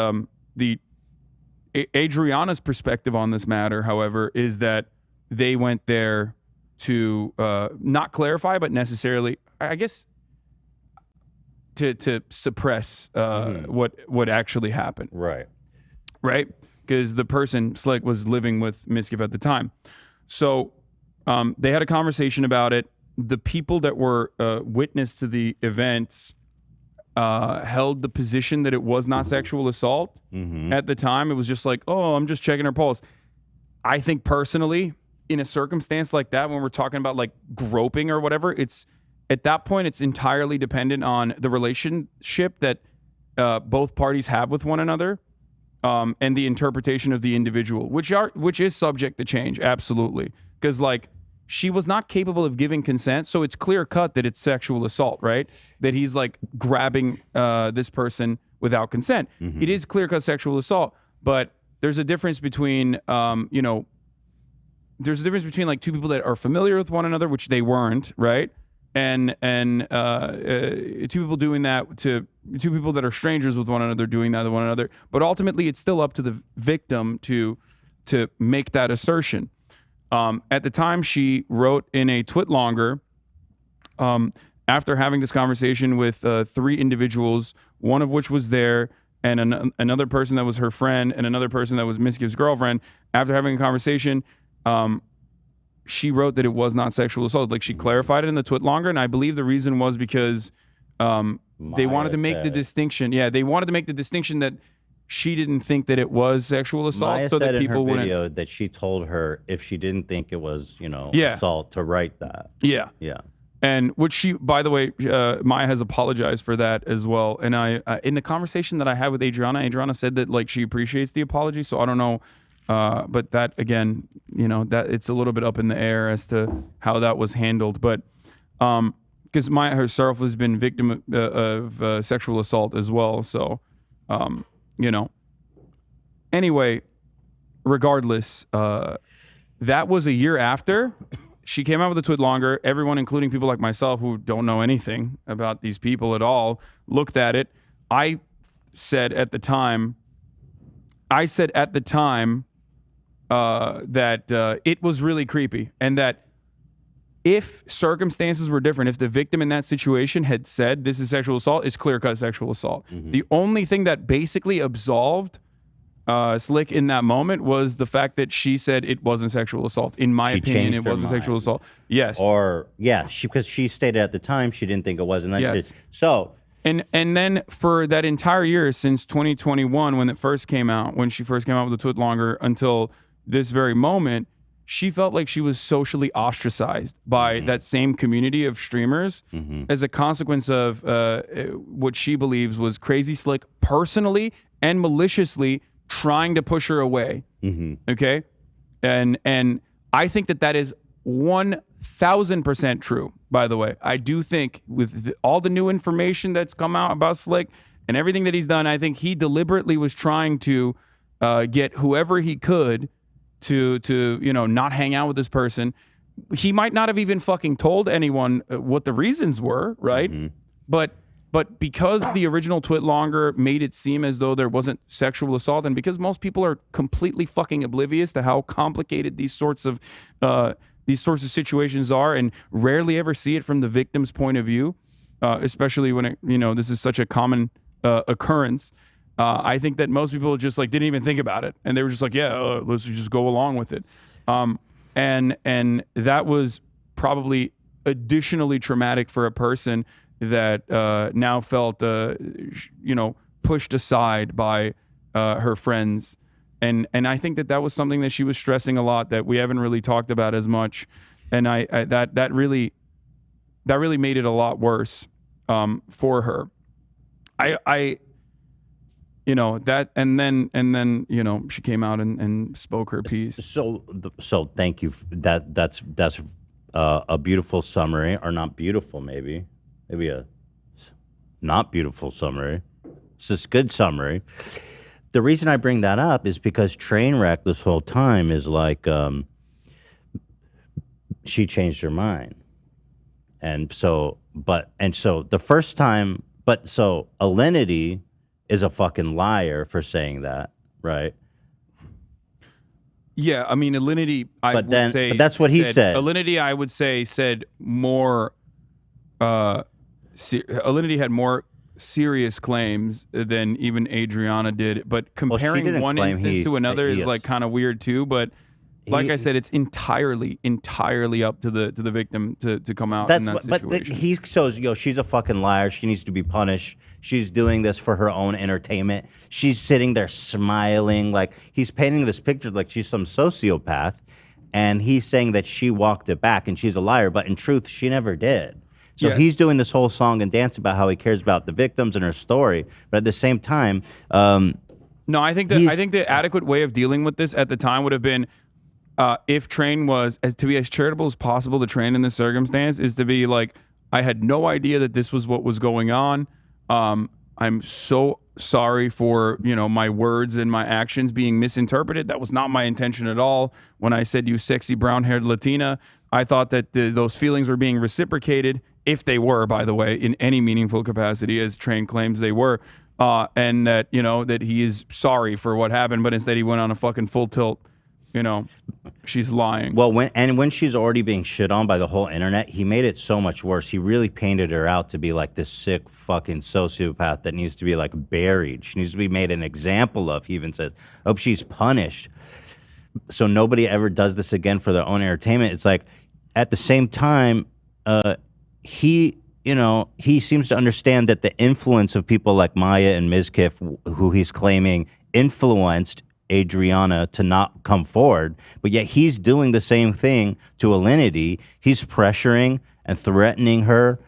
Adriana's perspective on this matter, however, is that they went there to not clarify, but necessarily, I guess, to suppress what actually happened. Right. Right? Because the person, Slick, was living with Miskiff at the time. So they had a conversation about it. The people that were witness to the events held the position that it was not sexual assault. At the time, it was just like, oh, I'm just checking her pulse. I think personally, in a circumstance like that, when we're talking about like groping or whatever, it's at that point, it's entirely dependent on the relationship that both parties have with one another, and the interpretation of the individual, which is subject to change, absolutely. Because like, she was not capable of giving consent, so it's clear cut that it's sexual assault, right? That he's like grabbing this person without consent. It is clear cut sexual assault, but there's a difference between, there's a difference between like two people that are familiar with one another, which they weren't, right? And two people doing that to two people that are strangers with one another doing that to one another. But ultimately, it's still up to the victim to make that assertion. At the time, she wrote in a twit longer, after having this conversation with 3 individuals, one of which was there, and another person that was her friend, and another person that was Miskiff's girlfriend. After having a conversation, she wrote that it was not sexual assault. Like, she clarified it in the twit longer, and I believe the reason was because they wanted to make the distinction. Yeah, they wanted to make the distinction that she didn't think that it was sexual assault, Maya so said that people in her wouldn't. video that she told her if she didn't think it was, Yeah. assault, to write that. Yeah. Yeah. And which she, by the way, Maya has apologized for that as well. And I, in the conversation that I had with Adriana said that like she appreciates the apology. So I don't know, but that again, that it's a little bit up in the air as to how that was handled. But because Maya herself has been victim of sexual assault as well. So. Anyway, regardless, that was a year after she came out with a tweet longer. Everyone, including people like myself who don't know anything about these people at all, looked at it. I said at the time that it was really creepy, and that if circumstances were different, if the victim in that situation had said this is sexual assault, it's clear-cut sexual assault. The only thing that basically absolved Slick in that moment was the fact that she said it wasn't sexual assault. In my opinion, it wasn't sexual assault. Yes. Or, yeah, because she stated at the time she didn't think it was. And then Yes. so, And then for that entire year since 2021, when it first came out, when she first came out with the Twit Longer until this very moment, she felt like she was socially ostracized by that same community of streamers as a consequence of what she believes was Crazy Slick personally and maliciously trying to push her away. Okay? And I think that is 1,000% true, by the way. I do think with all the new information that's come out about Slick and everything that he's done, I think he deliberately was trying to get whoever he could to not hang out with this person. He might not have even fucking told anyone what the reasons were, right? But because the original Twit Longer made it seem as though there wasn't sexual assault, and because most people are completely fucking oblivious to how complicated these sorts of situations are, and rarely ever see it from the victim's point of view, especially when this is such a common occurrence. I think that most people just didn't even think about it, and they were just like, yeah, let's just go along with it. And that was probably additionally traumatic for a person that now felt pushed aside by her friends. And I think that was something that she was stressing a lot that we haven't really talked about as much. And that really made it a lot worse for her. And then she came out and spoke her piece. So thank you. That's a beautiful summary, or not beautiful, maybe a not beautiful summary. It's just good summary. The reason I bring that up is because Trainwreck this whole time is like, she changed her mind. And so the first time, Alinity is a fucking liar for saying that, right? Yeah, I mean, Alinity, but that's what he said. Alinity, I would say, said more, Alinity had more serious claims than even Adriana did, but comparing one instance to another is kind of weird too, but like I said, it's entirely up to the victim to come out in that situation. But he shows, she's a fucking liar. She needs to be punished. She's doing this for her own entertainment. She's sitting there smiling, like he's painting this picture like she's some sociopath, and he's saying that she walked it back and she's a liar, but in truth, she never did. So he's doing this whole song and dance about how he cares about the victims and her story, but at the same time, no, I think the adequate way of dealing with this at the time would have been, if Train was to be as charitable as possible to Train in this circumstance, is to be like, I had no idea that this was what was going on. I'm so sorry for my words and my actions being misinterpreted. That was not my intention at all. When I said you sexy brown-haired Latina, I thought that those feelings were being reciprocated, if they were, by the way, in any meaningful capacity, as Train claims they were, and that that he is sorry for what happened, but instead he went on a fucking full tilt. She's lying. Well, when she's already being shit on by the whole internet, he made it so much worse. He really painted her out to be like this sick fucking sociopath that needs to be like buried. She needs to be made an example of. He even says, "Hope she's punished, so nobody ever does this again for their own entertainment." It's like, at the same time, he seems to understand that the influence of people like Maya and Mizkif, who he's claiming influenced Adriana to not come forward, but yet he's doing the same thing to Alinity. He's pressuring and threatening her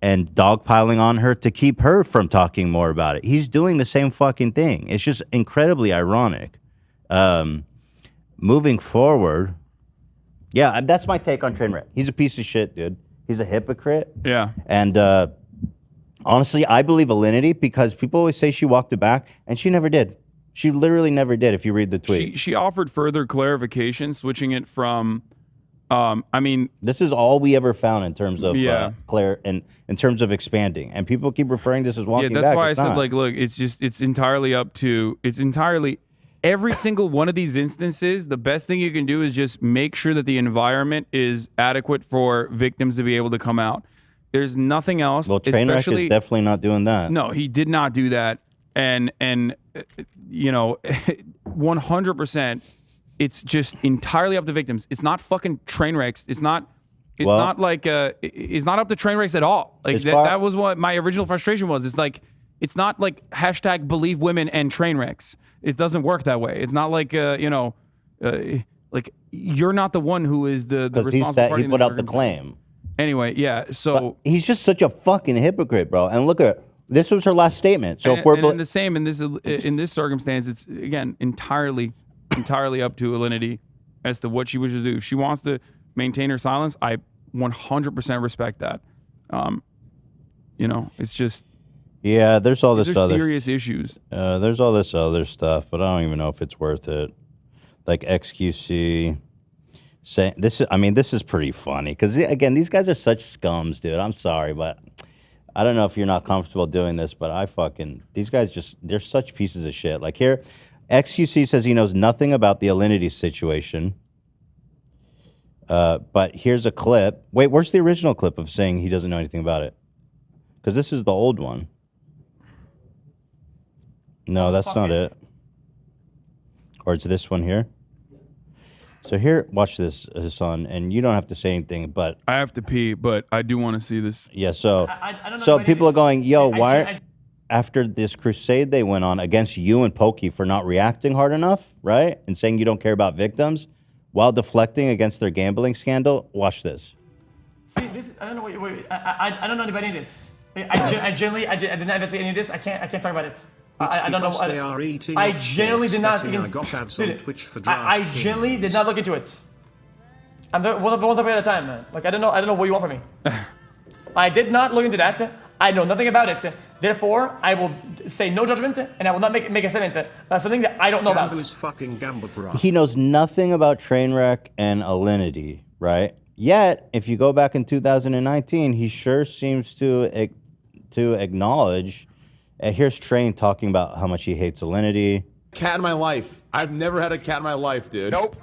and dogpiling on her to keep her from talking more about it. He's doing the same fucking thing. It's just incredibly ironic. Moving forward, yeah, that's my take on Trainwreck. He's a piece of shit, dude. He's a hypocrite. Yeah. And honestly, I believe Alinity because people always say she walked it back, and she never did. She literally never did, if you read the tweet. She offered further clarification, switching it from, this is all we ever found in terms of in terms of expanding, and people keep referring to this as walking back. Yeah, that's why I said, like, look, it's entirely up to, every single one of these instances. The best thing you can do is just make sure that the environment is adequate for victims to be able to come out. There's nothing else. Well, Trainwreck is definitely not doing that. No, he did not do that. And 100%, it's just entirely up to victims. It's not fucking Trainwrecks. It's not It's not like it's not up to Trainwrecks at all. Like that was what my original frustration was. It's like it's not like hashtag believe women and Trainwrecks. It doesn't work that way. It's not like like you're not the one who is the responsible party. He put out the claim. Anyway, yeah. So but he's just such a fucking hypocrite, bro. And look at this was her last statement. So if we're and the same in this circumstance, it's again entirely up to Alinity as to what she wishes to do. If she wants to maintain her silence, I 100% respect that. It's just there's all this other serious issues. There's all this other stuff, but I don't even know if it's worth it. Like XQC saying this is pretty funny because again, these guys are such scums, dude. I'm sorry, but I don't know if you're not comfortable doing this, but these guys they're such pieces of shit. Like here, XQC says he knows nothing about the Alinity situation. But here's a clip. Wait, where's the original clip of saying he doesn't know anything about it? Because this is the old one. No, that's not it. Or it's this one here. So here, watch this, Hasan, and you don't have to say anything, but I have to pee, but I do want to see this. Yeah, so I don't know so people are going, yo, why after this crusade they went on against you and Pokey for not reacting hard enough, right? And saying you don't care about victims while deflecting against their gambling scandal. Watch this. See, this I don't know. Wait. I don't know anybody in this. I did not investigate any of this. I can't talk about it. I don't know. I generally did not. I generally did not look into it. I'm the one topic at a time, man. Like I don't know what you want from me. I did not look into that. I know nothing about it. Therefore, I will say no judgment, and I will not make a statement. Something that I don't know about. He knows nothing about Trainwreck and Alinity, right? Yet, if you go back in 2019, he sure seems to acknowledge. Here's Train talking about how much he hates Alinity. Cat in my life. I've never had a cat in my life, dude. Nope.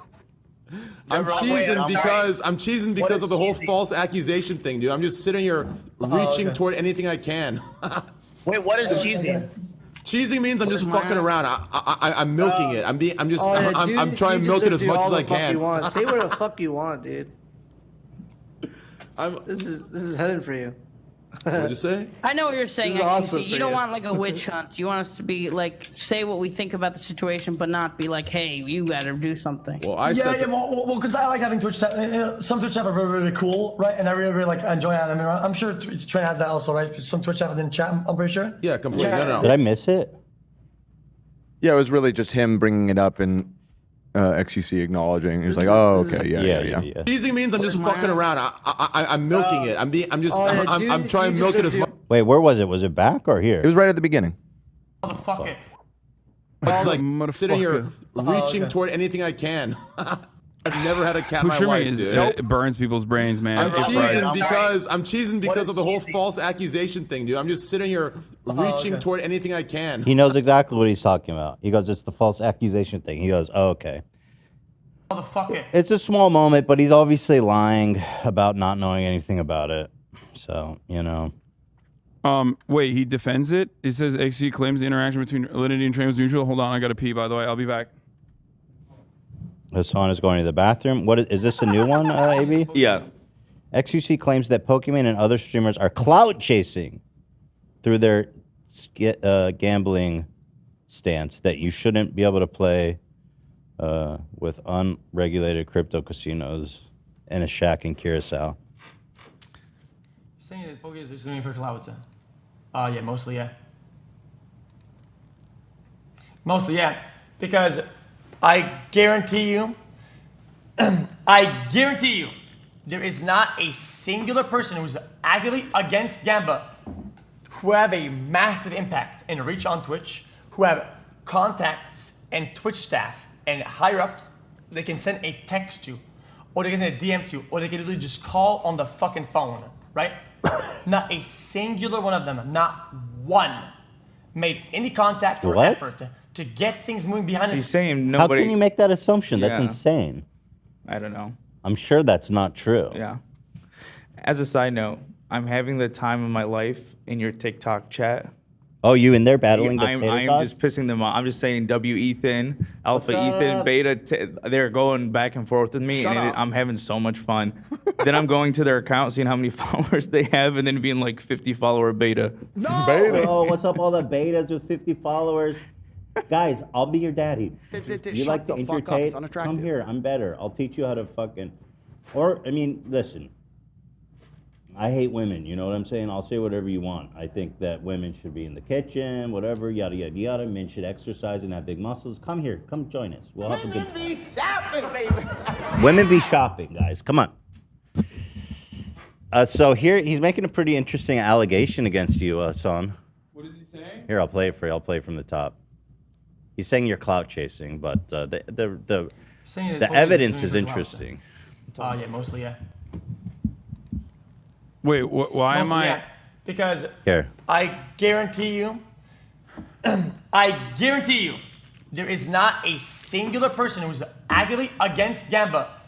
I'm cheesing because of the whole false accusation thing, dude. I'm just sitting here reaching toward anything I can. Wait, what is cheesing? Cheesing means I'm just fucking around. I'm milking it. I'm trying to milk it as much as I can. Say what the fuck you want, dude. This is heading for you. What'd you say? I know what you're saying. Awesome you don't want like a witch hunt. You want us to be like say what we think about the situation, but not be like, hey, you gotta do something. Well, because I like having Twitch chat. Some Twitch chat are really like, right? And I really like enjoy it. I mean, I'm sure Train has that also, right? Some Twitch chat is in chat. I'm pretty sure. Yeah, completely. No. Did I miss it? Yeah, it was really just him bringing it up and XQC acknowledging. He's like, oh, okay, yeah. Cheesing means I'm just fucking around. I'm milking it. I'm trying to milk it as much. Wait, where was it? Was it back or here? It was right at the beginning. Motherfucker. It's like sitting here reaching toward anything I can. I've never had a cat in my life, dude. It burns people's brains, man. I'm cheesing because of the whole false accusation thing, dude. I'm just sitting here reaching toward anything I can. He knows exactly what he's talking about. He goes, it's the false accusation thing. He goes, oh, okay. Motherfucker. It's a small moment, but he's obviously lying about not knowing anything about it. So, Wait, he defends it? It says XC claims the interaction between Alinity and Train was mutual. Hold on, I gotta pee, by the way. I'll be back. Hasan is going to the bathroom. What is this a new one, AB? Yeah. XQC claims that Pokemon and other streamers are clout chasing through their gambling stance, that you shouldn't be able to play with unregulated crypto casinos in a shack in Curacao. You're saying that Pokemon is just doing it for clout? Yeah, mostly, yeah. Mostly, yeah. Because I guarantee you, there is not a singular person who's actively against Gamba who have a massive impact and reach on Twitch, who have contacts and Twitch staff and higher ups they can send a text to, or they can send a DM to, or they can literally just call on the fucking phone, right? Not a singular one of them, not one, made any contact or effort to get things moving behind the scenes. He's saying nobody. How can you make that assumption? That's insane. I don't know. I'm sure that's not true. Yeah. As a side note, I'm having the time of my life in your TikTok chat. Oh, you in there battling the I'm potato sauce? just pissing them off. I'm just saying W Ethan, Alpha Ethan, Beta. They're going back and forth with me, and I'm having so much fun. Then I'm going to their account, seeing how many followers they have, and then being like 50 follower Beta. No! Beta. Oh, what's up, all the betas with 50 followers? Guys, I'll be your daddy. You like to entertain? Come here, I'm better. I'll teach you how to fucking... Or, I mean, listen. I hate women, you know what I'm saying? I'll say whatever you want. I think that women should be in the kitchen, whatever, yada, yada, yada. Men should exercise and have big muscles. Come here, come join us. We'll have a good time. Women be shopping, baby. Women be shopping, guys. Come on. So here, he's making a pretty interesting allegation against you, Hasan. What is he saying? Here, I'll play it for you. I'll play it from the top. He's saying you're clout chasing, but the evidence is interesting. Oh, yeah, mostly, yeah. Wait, why am I? Yeah, because here. I guarantee you, there is not a singular person who's actively against Gamba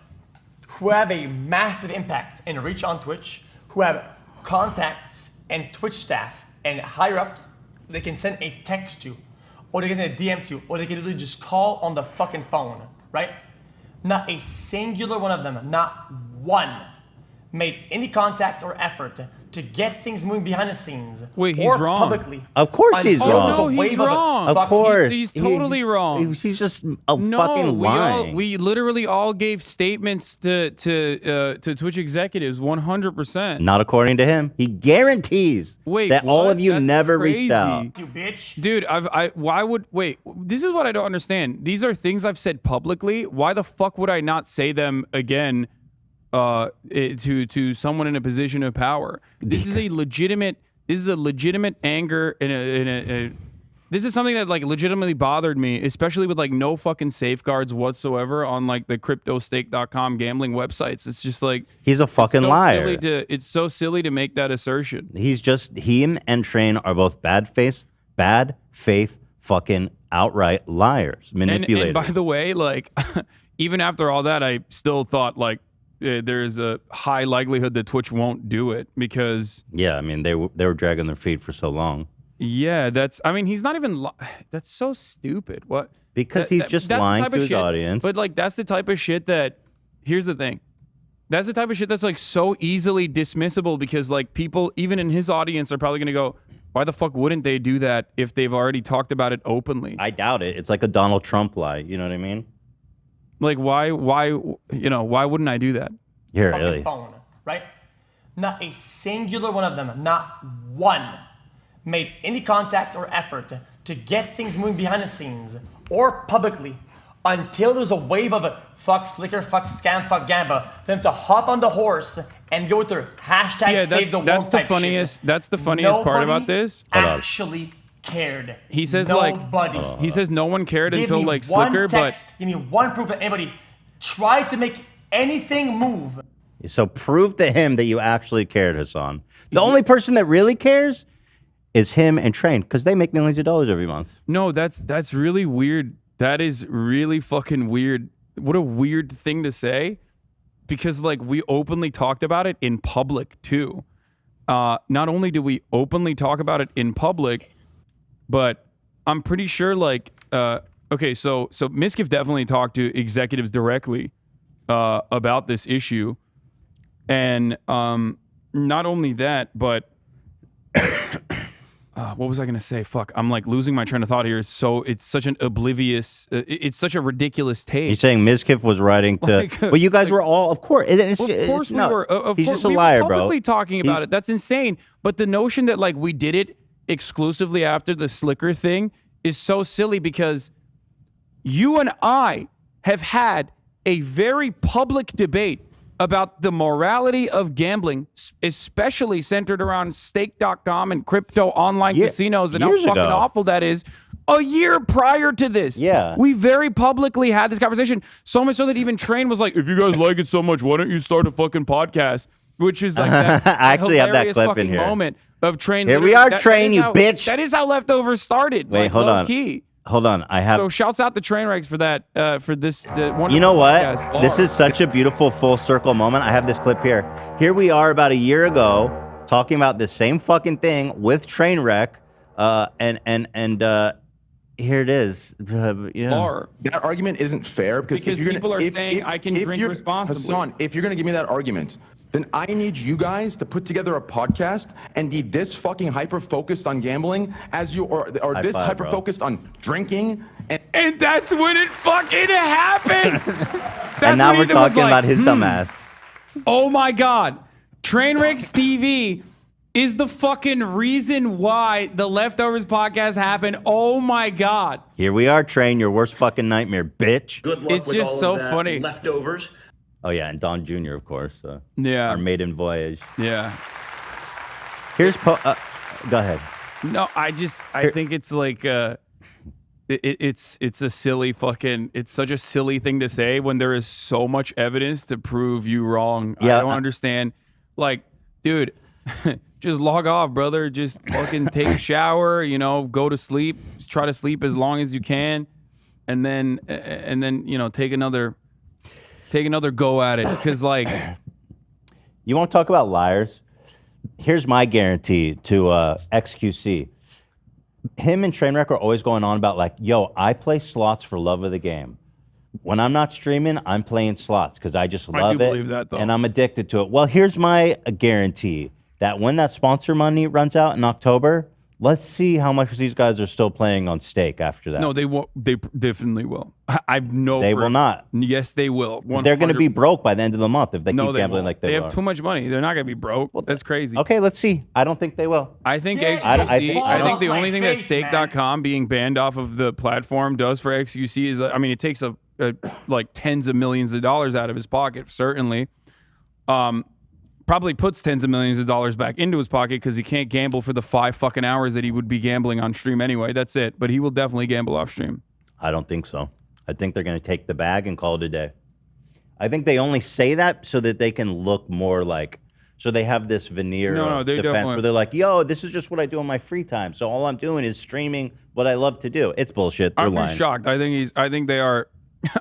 who have a massive impact and reach on Twitch, who have contacts and Twitch staff and higher ups they can send a text to, or they can send a DM to, or they can literally just call on the fucking phone, right? Not a singular one of them, not one, made any contact or effort to get things moving behind the scenes. Wait, he's or wrong. Publicly. Of course he's wrong. No, he's wrong. Of course. He's totally wrong. He's just fucking lying. We literally all gave statements to Twitch executives, 100%. Not according to him. He guarantees that all of you That's never crazy. reached out. You bitch. Dude, why would, wait, this is what I don't understand. These are things I've said publicly. Why the fuck would I not say them again to someone in a position of power? This is a legitimate anger and this is something that like legitimately bothered me, especially with like no fucking safeguards whatsoever on like the cryptostake.com gambling websites. It's just like he's a fucking liar. It's so silly to make that assertion. He's just, him and Train are both bad faith fucking outright liars, manipulators. And by the way, like even after all that, I still thought like there's a high likelihood that Twitch won't do it because... Yeah, I mean, they were dragging their feet for so long. Yeah, I mean, he's not even... That's so stupid. What? Because he's just lying to his audience. But, like, that's the type of shit that... Here's the thing. That's the type of shit that's, like, so easily dismissible because, like, people, even in his audience, are probably going to go, why the fuck wouldn't they do that if they've already talked about it openly? I doubt it. It's like a Donald Trump lie. You know what I mean? Like, why wouldn't I do that? Here, really. Phone, right? Not a singular one of them, not one, made any contact or effort to get things moving behind the scenes or publicly until there's a wave of a fuck Slicker, fuck Scam, fuck Gamba for them to hop on the horse and go with their hashtag save the world that's the type funniest. shit. That's the funniest part about this. Actually cared. He says nobody. He says no one cared Give until me like one Slicker, text, give me one proof that anybody tried to make anything move. So prove to him that you actually cared, Hasan. The only person that really cares is him and Train because they make millions of dollars every month. No, that's really weird. That is really fucking weird. What a weird thing to say because like we openly talked about it in public too. Not only do we openly talk about it in public, but I'm pretty sure like okay, so Miskiff definitely talked to executives directly about this issue. And not only that, but what was I going to say? Fuck, I'm like losing my train of thought here. So it's such an oblivious, it's such a ridiculous take. You're saying Miskiff was writing to, Like, well, you guys were all, of course. We were. He's course, just a liar, bro. Publicly talking about it. That's insane. But the notion that like we did it exclusively after the Slicker thing is so silly because you and I have had a very public debate about the morality of gambling, especially centered around stake.com and crypto online casinos and how fucking awful that is. A year prior to this, we very publicly had this conversation. So much so that even Train was like, if you guys like it so much, why don't you start a fucking podcast? Which is like that I actually have that clip in here. Moment of Train. Here we are, Train, you bitch. That is how Leftovers started. Wait, like, hold on. Key. Hold on, I have. So shouts out to Trainwrecks for that. For this. You know what? This is such a beautiful full circle moment. I have this clip here. Here we are about a year ago talking about the same fucking thing with Trainwreck Here it is. Yeah. That argument isn't fair because if you're people are saying I can drink responsibly. Hasan, if you're gonna give me that argument, then I need you guys to put together a podcast and be this fucking hyper focused on gambling as you or this hyper focused on drinking. And that's when it fucking happened. And now we're talking about his dumb ass. Oh my God. Trainwreck's TV is the fucking reason why the Leftovers podcast happened. Oh my God. Here we are, Train, your worst fucking nightmare, bitch. Good luck It's with just all so of that funny. Leftovers. Oh yeah, and Don Jr. of course. Yeah. Our maiden voyage. Yeah. Here's go ahead. No, I think it's like it's a silly fucking, it's such a silly thing to say when there is so much evidence to prove you wrong. Yeah, I don't understand. Like, dude, just log off, brother. Just fucking take a shower, you know, go to sleep, just try to sleep as long as you can, and then you know, take another go at it. Because like, you won't talk about liars. Here's my guarantee to XQC. Him and Trainwreck are always going on about like, yo, I play slots for love of the game. When I'm not streaming, I'm playing slots because I just love it. believe that, though. And I'm addicted to it. Well, here's my guarantee that when that sponsor money runs out in October, let's see how much these guys are still playing on stake after that. no, they won't. They definitely will. I've no. They will not. Yes, they will. They're going to be broke by the end of the month if they No, keep they gambling won't. like they They are. have too much money. They're not going to be broke. That's crazy. Okay, let's see. I don't think they will. I think Yeah, XQC. I I think think the my only thing that face, Stake.com being banned off of the platform does for XQC is, I mean, it takes like tens of millions of dollars out of his pocket. Certainly, probably puts tens of millions of dollars back into his pocket because he can't gamble for the 5 fucking hours that he would be gambling on stream anyway. That's it. But he will definitely gamble off stream. I don't think so. I think they're going to take the bag and call it a day. I think they only say that so that they can look more like, so they have this veneer of they defense definitely- where they're like, yo, this is just what I do in my free time. So all I'm doing is streaming what I love to do. It's bullshit. They're I'm lying. just shocked. I think they are.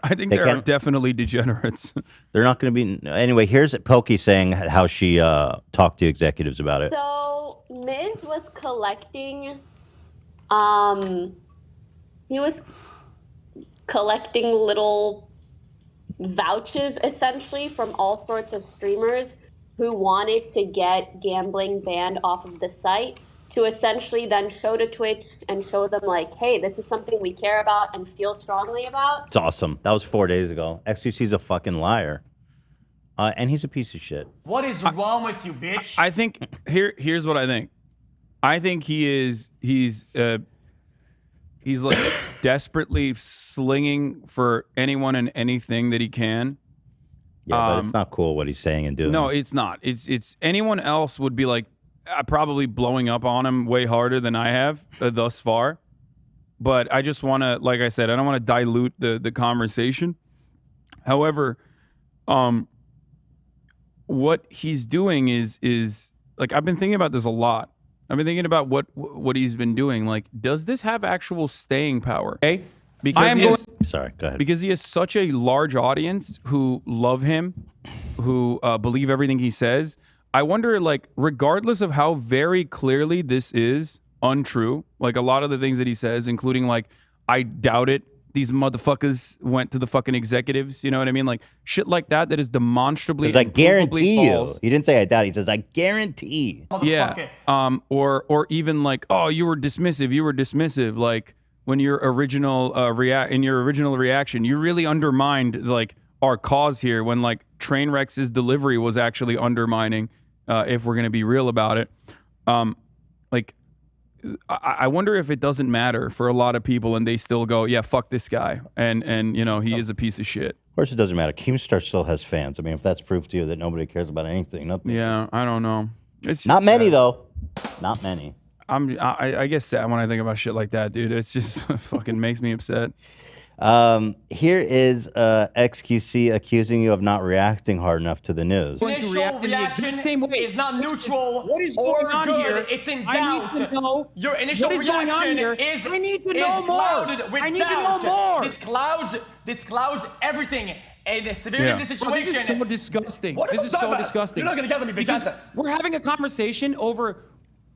I think They they are can't- definitely degenerates. They're not going to be. Anyway, here's Pokey saying how she talked to executives about it. So Mid was collecting, he was collecting little vouchers essentially from all sorts of streamers who wanted to get gambling banned off of the site to essentially then show to Twitch and show them like, hey, this is something we care about and feel strongly about. It's awesome. That was 4 days ago. XQC's a fucking liar. And he's a piece of shit. What is wrong with you, bitch? I think here's what I think. I think he's like desperately slinging for anyone and anything that he can. Yeah, but it's not cool what he's saying and doing. No, it's not. It's anyone else would be like probably blowing up on him way harder than I have thus far. But I just want to, like I said, I don't want to dilute the conversation. However, what he's doing is like, I've been thinking about this a lot. I've been thinking about what he's been doing. Like, does this have actual staying power? Okay. Because sorry, go ahead. Because he has such a large audience who love him, who believe everything he says. I wonder, like, regardless of how very clearly this is untrue, like a lot of the things that he says, including like, I doubt it, these motherfuckers went to the fucking executives. You know what I mean? Like shit like that is demonstrably. Because I guarantee false. you. He didn't say I doubt. He says I guarantee. Yeah. Or even like, oh, you were dismissive. Like when your original reaction, you really undermined like our cause here. When like Trainwreck's delivery was actually undermining. If we're gonna be real about it, like. I wonder if it doesn't matter for a lot of people and they still go, yeah, fuck this guy. And you know, he is a piece of shit. Of course it doesn't matter. Keemstar still has fans. I mean, if that's proof to you that nobody cares about anything, nothing. Yeah, I don't know. It's just not many, though. Not many. I guess sad when I think about shit like that, dude. It's just fucking makes me upset. Here is XQC accusing you of not reacting hard enough to the news. Initial reaction is not neutral What is or going on good. here? It's in I doubt. need to know Your initial what is going on reaction here. is I need to know more. clouded with I need to doubt. know more. This clouds everything. And the severity of the situation. This is so disgusting. What This are is you talking so about? disgusting. You're not gonna get me, bitch. Because Answer. we're having a conversation over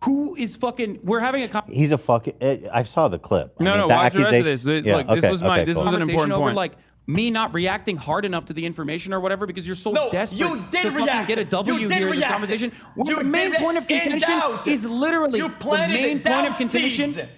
who is fucking? We're having a He's a fucking. I saw the clip. No, watch the rest of this. Look, this was an important over point. like me not reacting hard enough to the information or whatever because you're so desperate you did to react. fucking get a W here in this conversation. When the main point of contention is literally the main point of contention.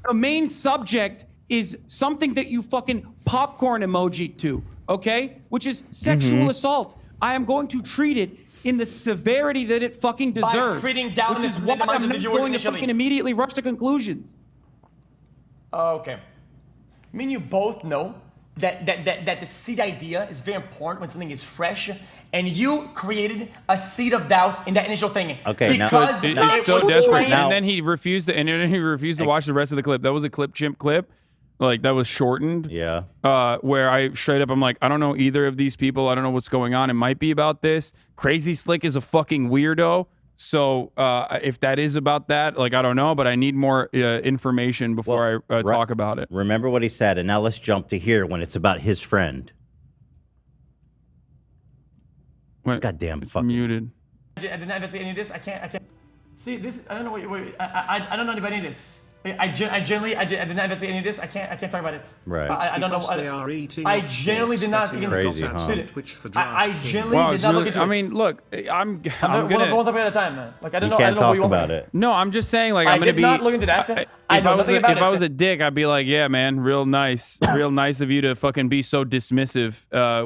The main subject is something that you fucking popcorn emoji to, okay? Which is sexual assault. I am going to treat it in the severity that it fucking deserves. By creating doubt which is why I'm not going to fucking immediately rush to conclusions. Okay. I mean, you both know that the seed idea is very important when something is fresh, and you created a seed of doubt in that initial thing. Okay, because it's so desperate, and then he refused to. And then he refused to watch the rest of the clip. That was a chimp clip. Like, that was shortened. Yeah. Where I straight up, I'm like, I don't know either of these people. I don't know what's going on. It might be about this. Crazy Slick is a fucking weirdo. So if that is about that, like, I don't know, but I need more information before I talk about it. Remember what he said, and now let's jump to here when it's about his friend. Wait, goddamn, it's fucking muted. I did not investigate any of this. I can't. See this. I don't know. Wait. I don't know anybody in this. I did not investigate any of this. I can't talk about it. Right. I don't know. I generally did not. Crazy, huh? I generally did not look into it. I mean, look, I'm gonna. One topic at a time, man. Like, I don't know. Can't I don't know what talk you want about from me. it. No, I'm just saying, like, I I'm gonna did not look into that. I know nothing about it. If I was a dick, I'd be like, yeah, man, real nice of you to fucking be so dismissive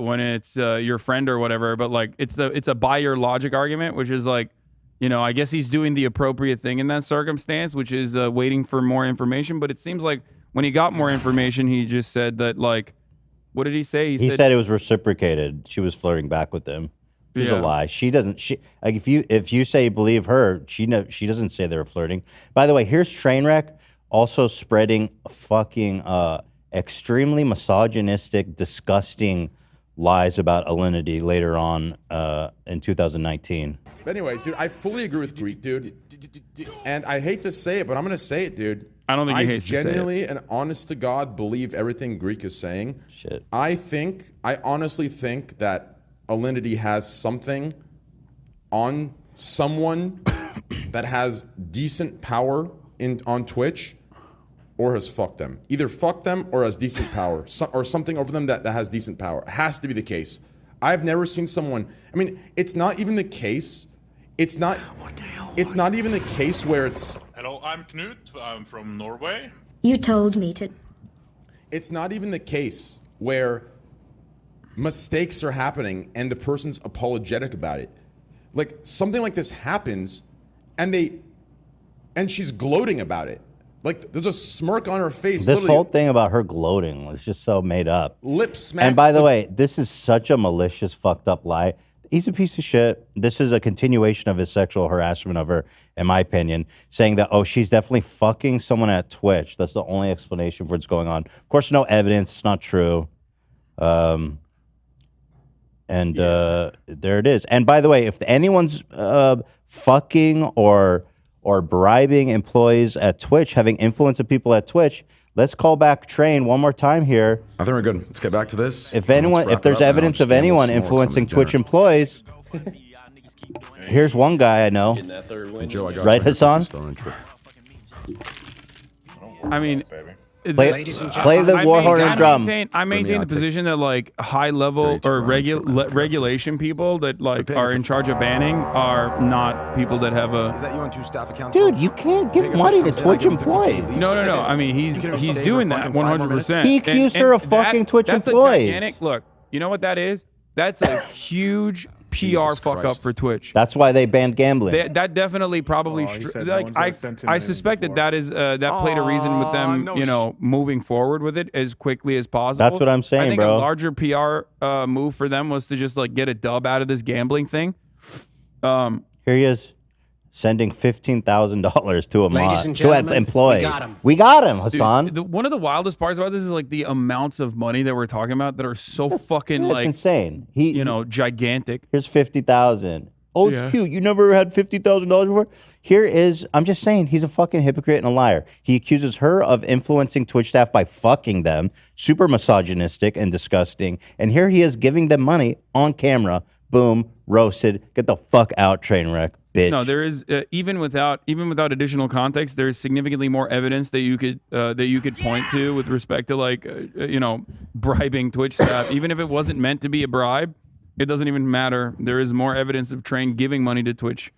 when it's your friend or whatever. But like, it's a buy your logic argument, which is like, you know, I guess he's doing the appropriate thing in that circumstance, which is waiting for more information. But it seems like when he got more information, he just said that, like, what did he say? He said it was reciprocated. She was flirting back with him. It was a lie. She doesn't. Like, if you say believe her, she doesn't say they were flirting. By the way, here's Trainwreck also spreading fucking extremely misogynistic, disgusting lies about Alinity later on in 2019. But anyways, dude, I fully agree with Greek, dude. And I hate to say it, but I'm going to say it, dude. I don't think he hates to say it. I genuinely and honest to God believe everything Greek is saying. Shit. I honestly think that Alinity has something on someone that has decent power on Twitch or has fucked them. Either fucked them or has decent power. Or something over them that has decent power. It has to be the case. I've never seen someone... I mean, it's not even the case... It's not even the case where it's... Hello, I'm Knut. I'm from Norway. You told me to... It's not even the case where mistakes are happening and the person's apologetic about it. Like, something like this happens and she's gloating about it. Like, there's a smirk on her face. This whole thing about her gloating was just so made up. Lip smacks. And by the way, this is such a malicious, fucked up lie. He's a piece of shit. This is a continuation of his sexual harassment of her, in my opinion, saying that, oh, she's definitely fucking someone at Twitch. That's the only explanation for what's going on. Of course, no evidence. It's not true. There it is. And by the way, if anyone's fucking or bribing employees at Twitch, having influence of people at Twitch, let's call back Train one more time here. I think we're good. Let's get back to this. If there's evidence of anyone influencing Twitch employees, here's one guy I know. Joe, I got right, Hasan? I mean, play the Warhorn and drum. I maintain the position that, like, high level or regulation people that, like, are in charge of banning are not people that have a... Is that you on 2 staff accounts? Dude, you can't give money to Twitch employees. No. I mean, he's doing that 100%. He accused her of fucking Twitch employees. Look, you know what that is? That's a huge PR fuck up for Twitch. That's why they banned gambling. That definitely probably I suspect that is that played a reason with them, moving forward with it as quickly as possible. That's what I'm saying, I think bro. a larger PR move for them was to just, like, get a dub out of this gambling thing. Here he is, sending $15,000 to a mod, to an employee. We got him, Hasan. Dude, one of the wildest parts about this is, like, the amounts of money that we're talking about that are so fucking That's like insane. Gigantic. Here's $50,000. Oh, it's cute. You never had $50,000 before? Here is, I'm just saying, he's a fucking hypocrite and a liar. He accuses her of influencing Twitch staff by fucking them, super misogynistic and disgusting. And here he is giving them money on camera Boom, roasted. Get the fuck out, Trainwreck, bitch. No, there is even without additional context, there is significantly more evidence that you could point to with respect to like bribing Twitch staff. Even if it wasn't meant to be a bribe, it doesn't even matter. There is more evidence of Train giving money to Twitch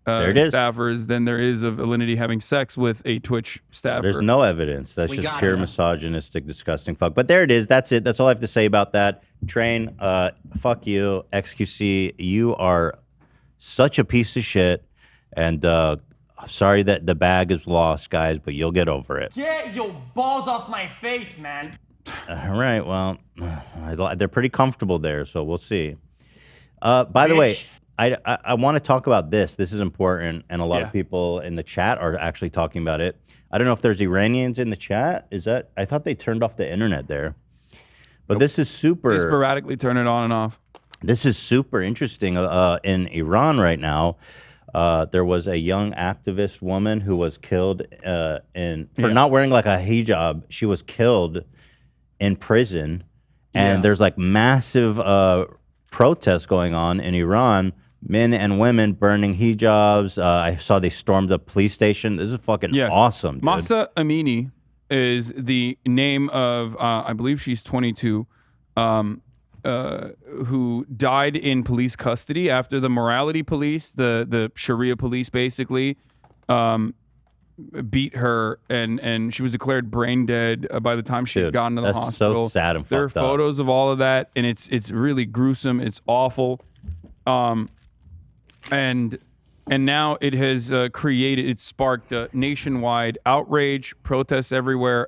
staffers than there is of Alinity having sex with a Twitch staffer. There's no evidence. That's just pure misogynistic, disgusting fuck. But there it is. That's it. That's all I have to say about that. Train, fuck you. XQC, you are such a piece of shit. And sorry that the bag is lost, guys, but you'll get over it. Get your balls off my face, man. All right. Well, they're pretty comfortable there, so we'll see. By the way, I want to talk about this. This is important, and a lot of people in the chat are actually talking about it. I don't know if there's Iranians in the chat. I thought they turned off the internet there. But this is super... They sporadically turn it on and off. This is super interesting. In Iran right now, there was a young activist woman who was killed for not wearing like a hijab. She was killed in prison. And there's like massive protests going on in Iran. Men and women burning hijabs. I saw they stormed a police station. This is fucking awesome, dude. Mahsa Amini is the name of, I believe she's 22, who died in police custody after the morality police, the Sharia police basically, beat her, and she was declared brain dead by the time she had gotten to the hospital. So sad and there are fucked up. photos of all of that, and it's really gruesome. It's awful. And now it has it's sparked nationwide outrage, protests everywhere,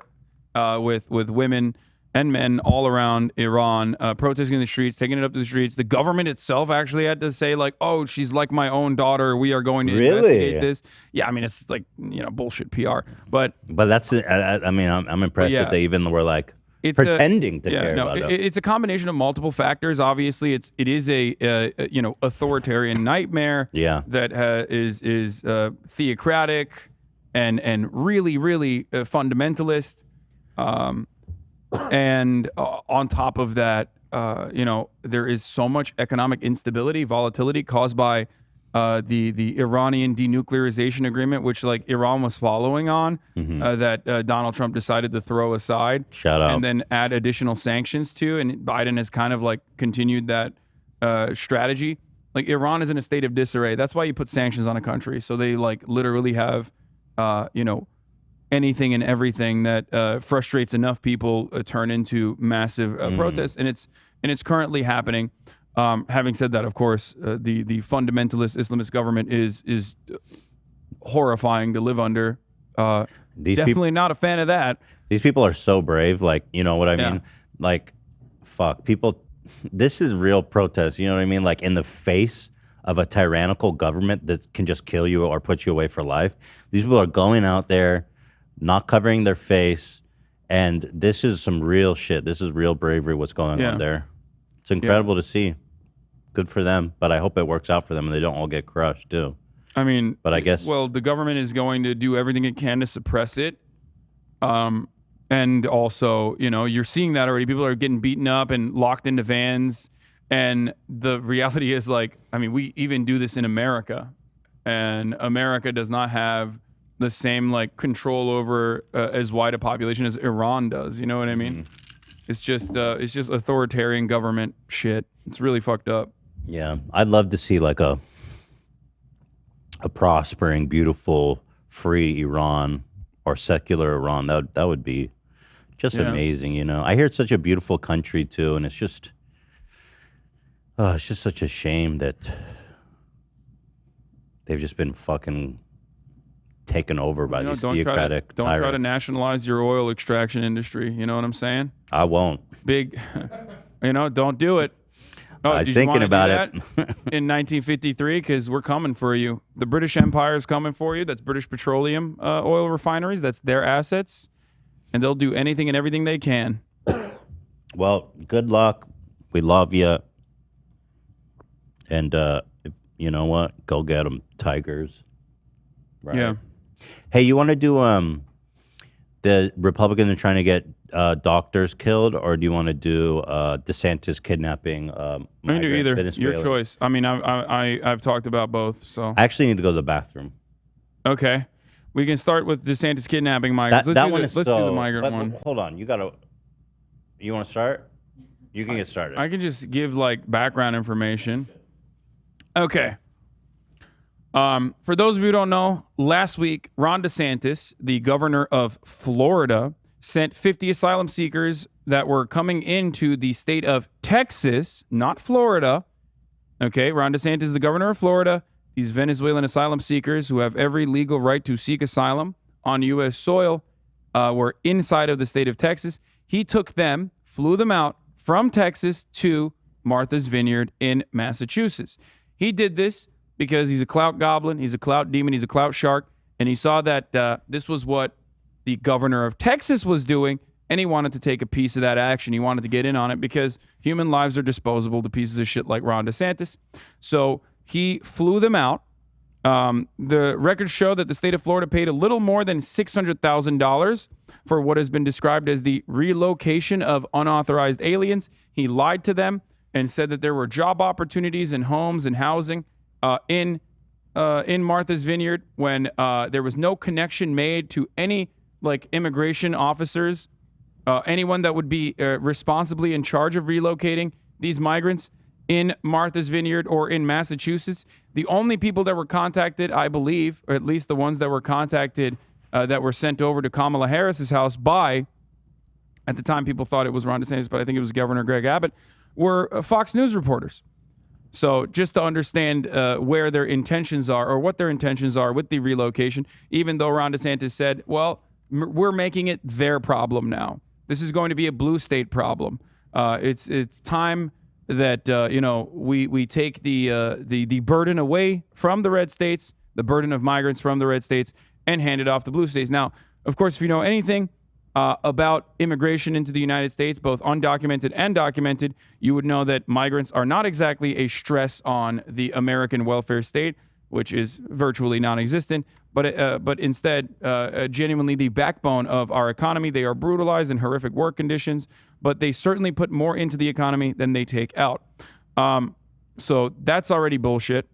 with women and men all around Iran protesting in the streets, taking it up to the streets. The government itself actually had to say like, "Oh, she's like my own daughter. We are going to investigate this." Yeah, I mean it's like bullshit PR, but that's I mean I'm impressed that they even were like pretending to care about it. It's a combination of multiple factors. Obviously, it is a authoritarian nightmare. That is theocratic and really fundamentalist. And on top of that, there is so much economic instability, volatility caused by the Iranian denuclearization agreement, which like Iran was following on, that Donald Trump decided to throw aside. Shout out. And then add additional sanctions to, and Biden has kind of like continued that strategy. Like Iran is in a state of disarray. That's why you put sanctions on a country, so they like literally have, anything and everything that frustrates enough people turn into massive protests, and it's currently happening. Having said that, of course, the fundamentalist Islamist government is horrifying to live under. Definitely not a fan of that. These people are so brave. Like, you know what I mean? Like, fuck, people. This is real protest. You know what I mean? Like in the face of a tyrannical government that can just kill you or put you away for life. These people are going out there, not covering their face, and this is some real shit. This is real bravery. What's going on there? It's incredible to see. Good for them, but I hope it works out for them and they don't all get crushed too. I mean, but I guess the government is going to do everything it can to suppress it. And also, you're seeing that already. People are getting beaten up and locked into vans. And the reality is, like, I mean, we even do this in America, and America does not have the same like control over as wide a population as Iran does. You know what I mean? It's just authoritarian government shit. It's really fucked up. Yeah, I'd love to see like a prospering, beautiful, free Iran or secular Iran. That would be just amazing. I hear it's such a beautiful country too, and it's just such a shame that they've just been fucking taken over by these theocratic don't try to nationalize your oil extraction industry. You know what I'm saying? I won't. Big, don't do it. I was thinking about it. In 1953, because we're coming for you. The British Empire is coming for you. That's British Petroleum oil refineries. That's their assets. And they'll do anything and everything they can. Well, good luck. We love you. And you know what? Go get them, Tigers. Right. Yeah. Hey, you want to do the Republicans are trying to get doctors killed, or do you want to do DeSantis kidnapping? I can do either. Your choice. I mean, I've talked about both. So I actually need to go to the bathroom. Okay, we can start with DeSantis kidnapping migrants. Let's do the migrant one. Hold on, you want to start? You can get started. I can just give like background information. Okay. For those of you who don't know, last week, Ron DeSantis, the governor of Florida, sent 50 asylum seekers that were coming into the state of Texas, not Florida. Okay, Ron DeSantis is the governor of Florida. These Venezuelan asylum seekers who have every legal right to seek asylum on U.S. soil were inside of the state of Texas. He took them, flew them out from Texas to Martha's Vineyard in Massachusetts. He did this because he's a clout goblin, he's a clout demon, he's a clout shark, and he saw that this was what the governor of Texas was doing, and he wanted to take a piece of that action. He wanted to get in on it because human lives are disposable to pieces of shit like Ron DeSantis. So he flew them out. The records show that the state of Florida paid a little more than $600,000 for what has been described as the relocation of unauthorized aliens. He lied to them and said that there were job opportunities and homes and housing in Martha's Vineyard when there was no connection made to any like immigration officers, anyone that would be responsibly in charge of relocating these migrants in Martha's Vineyard or in Massachusetts. The only people that were contacted, I believe, or at least the ones that were contacted that were sent over to Kamala Harris's house by, at the time people thought it was Ron DeSantis, but I think it was Governor Greg Abbott, were Fox News reporters. So just to understand where their intentions are or what their intentions are with the relocation, even though Ron DeSantis said, well, we're making it their problem now. This is going to be a blue state problem. It's time that we take the burden away from the red states, the burden of migrants from the red states, and hand it off to blue states. Now, of course, if you know anything about immigration into the United States, both undocumented and documented, you would know that migrants are not exactly a stress on the American welfare state, which is virtually non-existent, but instead genuinely the backbone of our economy. They are brutalized in horrific work conditions, but they certainly put more into the economy than they take out. So that's already bullshit.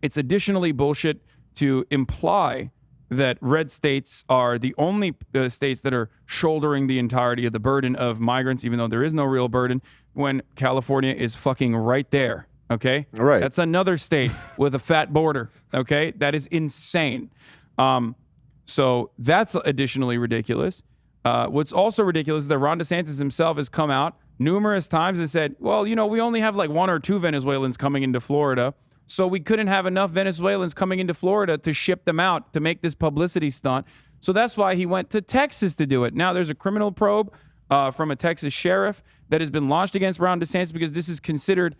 It's additionally bullshit to imply that red states are the only states that are shouldering the entirety of the burden of migrants, even though there is no real burden, when California is fucking right there. Okay? Right. That's another state with a fat border. Okay? That is insane. So that's additionally ridiculous. What's also ridiculous is that Ron DeSantis himself has come out numerous times and said, well, we only have like 1 or 2 Venezuelans coming into Florida, so we couldn't have enough Venezuelans coming into Florida to ship them out to make this publicity stunt. So that's why he went to Texas to do it. Now there's a criminal probe from a Texas sheriff that has been launched against Ron DeSantis because this is considered,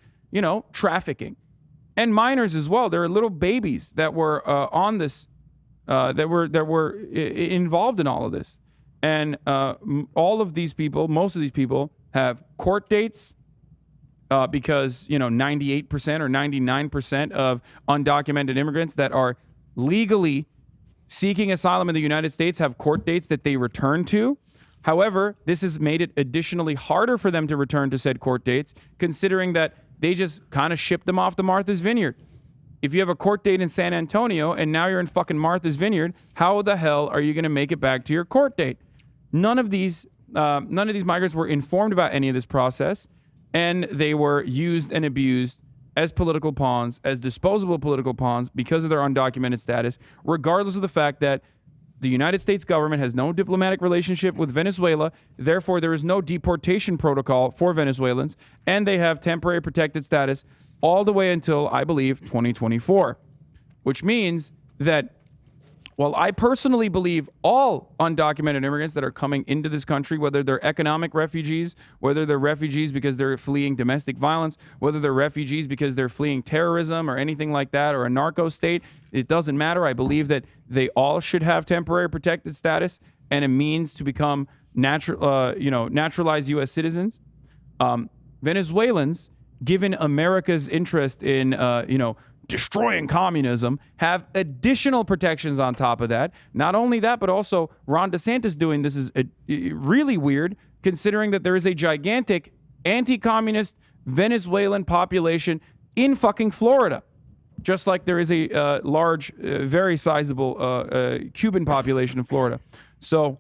trafficking. And minors as well. There are little babies that were on this, that were involved in all of this. And all of these people, most of these people, have court dates because 98% or 99% of undocumented immigrants that are legally seeking asylum in the United States have court dates that they return to. However, this has made it additionally harder for them to return to said court dates, considering that they just kind of shipped them off to Martha's Vineyard. If you have a court date in San Antonio and now you're in fucking Martha's Vineyard, how the hell are you going to make it back to your court date? None of these migrants were informed about any of this process, and they were used and abused as political pawns, as disposable political pawns because of their undocumented status, regardless of the fact that the United States government has no diplomatic relationship with Venezuela. Therefore, there is no deportation protocol for Venezuelans, and they have temporary protected status all the way until, I believe, 2024, which means that while I personally believe all undocumented immigrants that are coming into this country, whether they're economic refugees, whether they're refugees because they're fleeing domestic violence, whether they're refugees because they're fleeing terrorism or anything like that, or a narco state, it doesn't matter. I believe that they all should have temporary protected status and a means to become naturalized U.S. citizens. Venezuelans, given America's interest in, destroying communism, have additional protections on top of that. Not only that, but also Ron DeSantis doing this is really weird, considering that there is a gigantic anti-communist Venezuelan population in fucking Florida, just like there is a large, very sizable Cuban population in Florida. So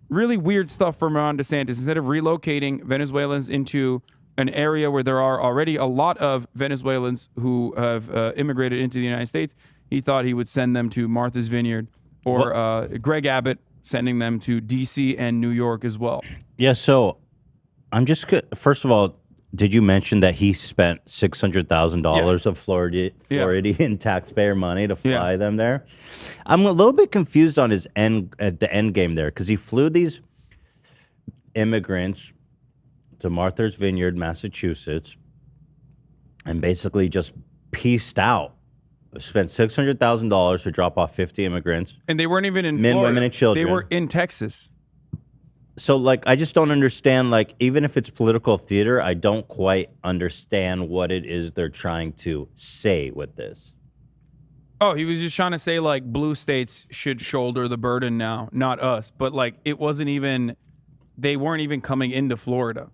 really weird stuff from Ron DeSantis. Instead of relocating Venezuelans into an area where there are already a lot of Venezuelans who have immigrated into the United States, he thought he would send them to Martha's Vineyard, or Greg Abbott sending them to D.C. and New York as well. Yeah, so I'm just first of all, did you mention that he spent $600,000 of Floridian taxpayer money to fly them there? I'm a little bit confused on his the end game there, because he flew these immigrants to Martha's Vineyard, Massachusetts, and basically just pieced out. Spent $600,000 to drop off 50 immigrants. And they weren't even in men, Florida. women, and children. They were in Texas. So, like, I just don't understand, like, even if it's political theater, I don't quite understand what it is they're trying to say with this. Oh, he was just trying to say, like, blue states should shoulder the burden now, not us. But, like, it wasn't even, they weren't even coming into Florida.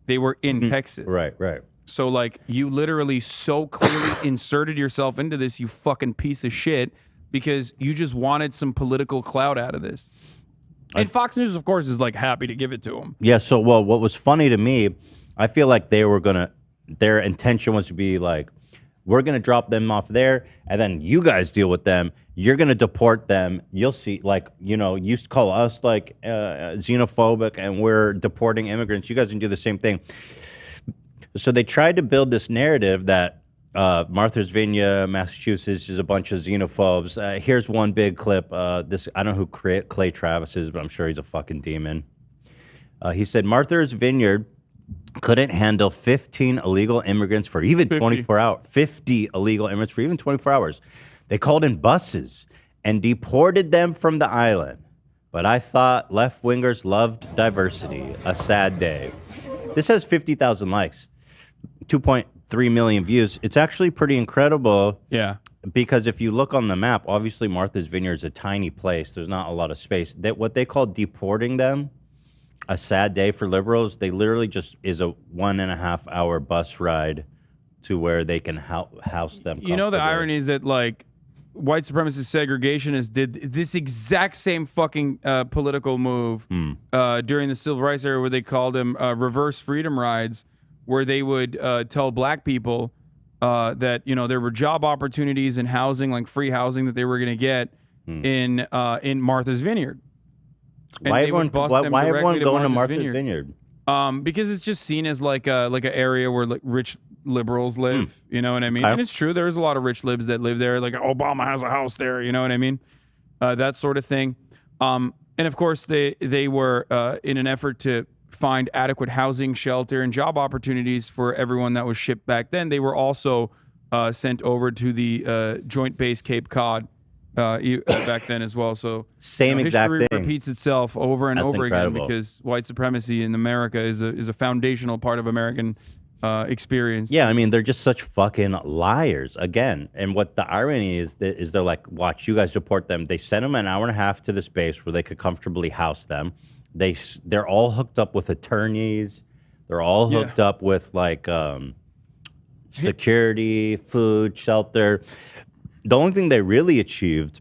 They were in Texas. Right, right. So, like, you literally so clearly inserted yourself into this, you fucking piece of shit, because you just wanted some political clout out of this. And Fox News, of course, is, like, happy to give it to him. Yeah, so, well, what was funny to me, I feel like they were going to, their intention was to be like, we're going to drop them off there, and then you guys deal with them. You're going to deport them. You'll see, like, you know, you used to call us, like, xenophobic, and we're deporting immigrants. You guys can do the same thing. So they tried to build this narrative that Martha's Vineyard, Massachusetts is a bunch of xenophobes. Here's one big clip. This I don't know who Clay Travis is, but I'm sure he's a fucking demon. He said Martha's Vineyard couldn't handle 15 illegal immigrants for even 24 hours. 50 illegal immigrants for even 24 hours. They called in buses and deported them from the island. But I thought left-wingers loved diversity. A sad day. This has 50,000 likes. 2.3 million views. It's actually pretty incredible. Yeah. Because if you look on the map, obviously Martha's Vineyard is a tiny place. There's not a lot of space. What they call deporting them, a sad day for liberals, they literally just is a 1.5 hour bus ride to where they can house them. You know, the irony is that, like, white supremacist segregationists did this exact same fucking political move during the civil rights era, where they called them reverse freedom rides, where they would tell black people that, you know, there were job opportunities and housing, like free housing, that they were going to get in Martha's Vineyard. And why everyone going to Martha's Vineyard? Because it's just seen as like an area where, like, rich liberals live. You know what I mean? And it's true. There's a lot of rich libs that live there. Like, Obama has a house there. You know what I mean? That sort of thing. And of course, they were in an effort to find adequate housing, shelter, and job opportunities for everyone that was shipped back then. They were also sent over to the Joint Base Cape Cod back then as well. So same exact history thing repeats itself over and over incredible. again, because white supremacy in America is a foundational part of American experience. Yeah, I mean, they're just such fucking liars again. And what the irony is they're like, watch, you guys deport them. They sent them an hour and a half to this base where they could comfortably house them. They're all hooked up with attorneys. They're all hooked up with, like, security, food, shelter. The only thing they really achieved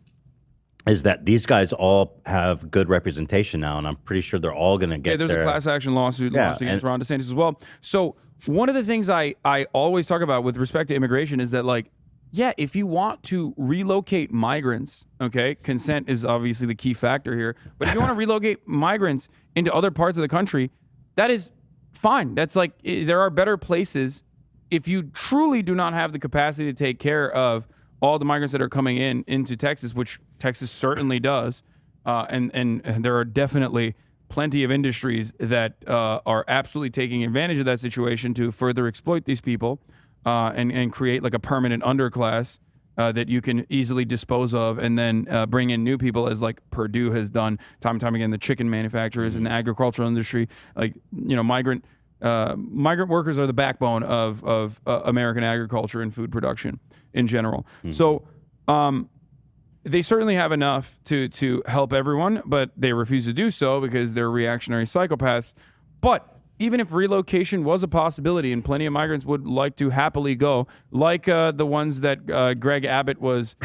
is that these guys all have good representation now, and I'm pretty sure they're all going to get there's a class action lawsuit launched against Ron DeSantis as well. So one of the things I always talk about with respect to immigration is that, like, yeah, if you want to relocate migrants, okay, consent is obviously the key factor here, but if you want to relocate migrants into other parts of the country, that is fine. That's like, there are better places. If you truly do not have the capacity to take care of all the migrants that are coming into Texas, which Texas certainly does, and there are definitely plenty of industries that are absolutely taking advantage of that situation to further exploit these people and create, like, a permanent underclass that you can easily dispose of, and then bring in new people, as, like, Purdue has done time and time again, the chicken manufacturers and the agricultural industry. Like, you know, migrant migrant workers are the backbone of American agriculture and food production in general. So they certainly have enough to help everyone, but they refuse to do so because they're reactionary psychopaths. But even if relocation was a possibility, and plenty of migrants would like to happily go, like the ones that Greg Abbott was,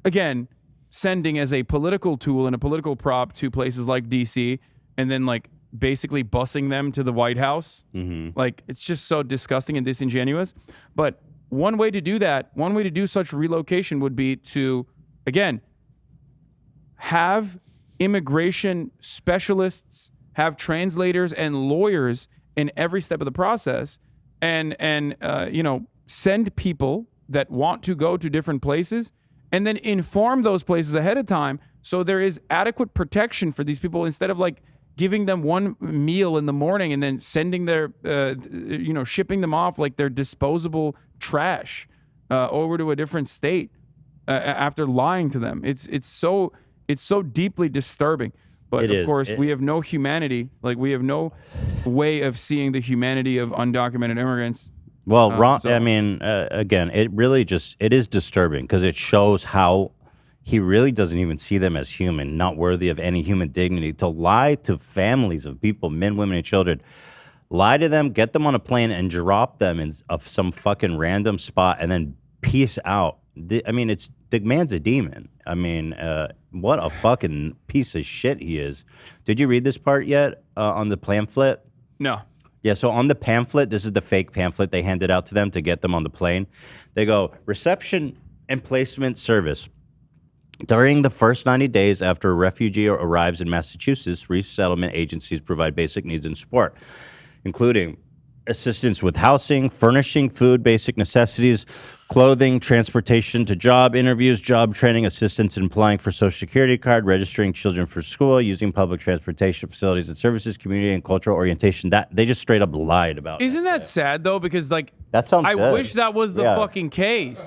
again, sending as a political tool and a political prop to places like D.C., and then like basically busing them to the White House. Like, it's just so disgusting and disingenuous. But one way to do that, one way to do such relocation would be to, again, have immigration specialists, have translators and lawyers in every step of the process, and you know, send people that want to go to different places, and then inform those places ahead of time so there is adequate protection for these people, instead of like giving them one meal in the morning and then sending their you know, shipping them off like they're disposable trash over to a different state after lying to them. It's so deeply disturbing. But of course, we have no humanity. Like, we have no way of seeing the humanity of undocumented immigrants. Well, I mean, again, it is disturbing because it shows how he really doesn't even see them as human, not worthy of any human dignity. To lie to families of people, men, women, and children, lie to them, get them on a plane, and drop them in some fucking random spot, and then peace out. I mean, the man's a demon. I mean, what a fucking piece of shit he is. Did you read this part yet on the pamphlet? No. Yeah, so on the pamphlet, this is the fake pamphlet they handed out to them to get them on the plane. They go, reception and placement service. During the first 90 days after a refugee arrives in Massachusetts, resettlement agencies provide basic needs and support, including assistance with housing, furnishing, food, basic necessities, clothing, transportation to job interviews, job training, assistance in applying for Social Security card, registering children for school, using public transportation facilities and services, community and cultural orientation. That they just straight up lied about. Isn't that sad though? Because like, that sounds I good. wish that was the fucking case.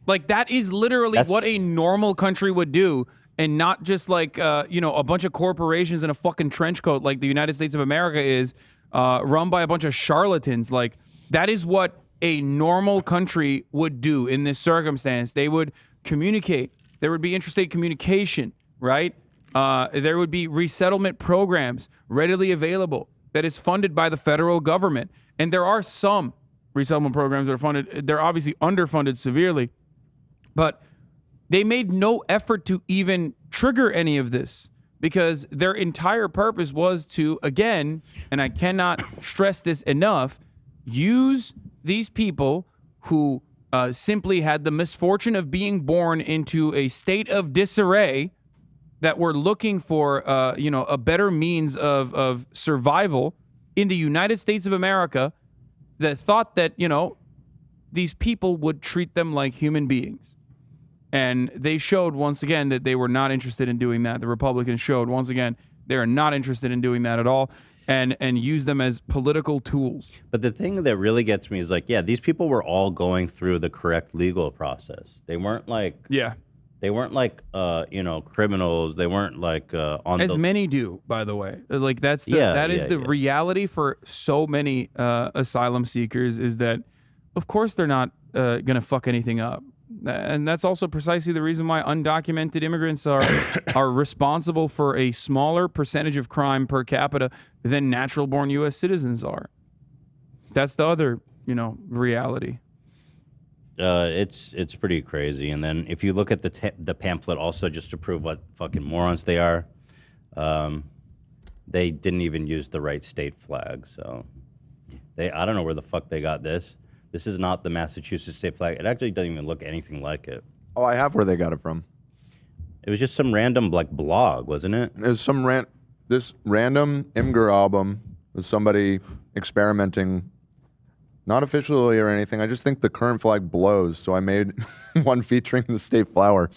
Like, that is literally what a normal country would do, and not just like you know, a bunch of corporations in a fucking trench coat like the United States of America is, run by a bunch of charlatans. Like, that is what a normal country would do in this circumstance. They would communicate. There would be interstate communication, right? There would be resettlement programs readily available that is funded by the federal government. And there are some resettlement programs that are funded. They're obviously underfunded severely, but they made no effort to even trigger any of this, because their entire purpose was to, again, and I cannot stress this enough, use these people who simply had the misfortune of being born into a state of disarray, that were looking for you know, a better means of survival in the United States of America, that thought that, you know, these people would treat them like human beings. And they showed once again that they were not interested in doing that. The Republicans showed once again they are not interested in doing that at all, and use them as political tools. But the thing that really gets me is like, yeah, these people were all going through the correct legal process. They weren't like, they weren't like you know, criminals. They weren't like on as many do, by the way. Like, that's the, that is the reality for so many asylum seekers, is that of course they're not gonna fuck anything up. And that's also precisely the reason why undocumented immigrants are responsible for a smaller percentage of crime per capita than natural-born U.S. citizens are. That's the other, you know, reality. It's pretty crazy. And then if you look at the pamphlet, also just to prove what fucking morons they are, they didn't even use the right state flag. So I don't know where the fuck they got this. This is not the Massachusetts state flag. It actually doesn't even look anything like it. Oh, I have where they got it from. It was just some random like blog, wasn't it? It was some this random Imgur album with somebody experimenting, not officially or anything. I just think the current flag blows, so I made one featuring the state flower.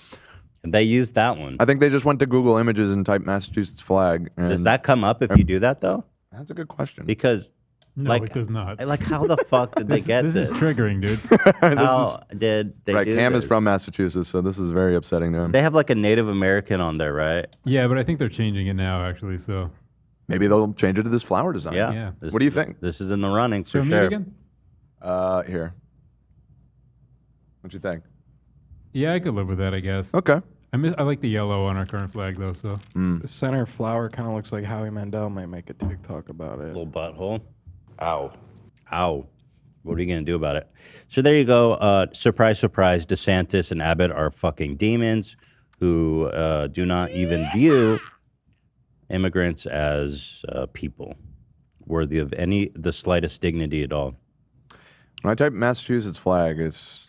And they used that one. I think they just went to Google Images and typed Massachusetts flag. And does that come up if you do that though? That's a good question. Because no, it does not. Like, how the fuck did they get this? This is triggering, dude. How did they do Cam this? is from Massachusetts, so this is very upsetting to him. They have like a Native American on there, right? Yeah, but I think they're changing it now, actually. So Maybe they'll change it to this flower design. Yeah. What do you think? This is in the running for Show me sure. it again. Here. What you think? Yeah, I could live with that, I guess. Okay. I like the yellow on our current flag, though, so. The center flower kind of looks like Howie Mandel might make a TikTok about it. Little butthole. Ow. What are you going to do about it? So there you go. Surprise, surprise. DeSantis and Abbott are fucking demons who do not even view immigrants as people worthy of the slightest dignity at all. When I type Massachusetts flag, it's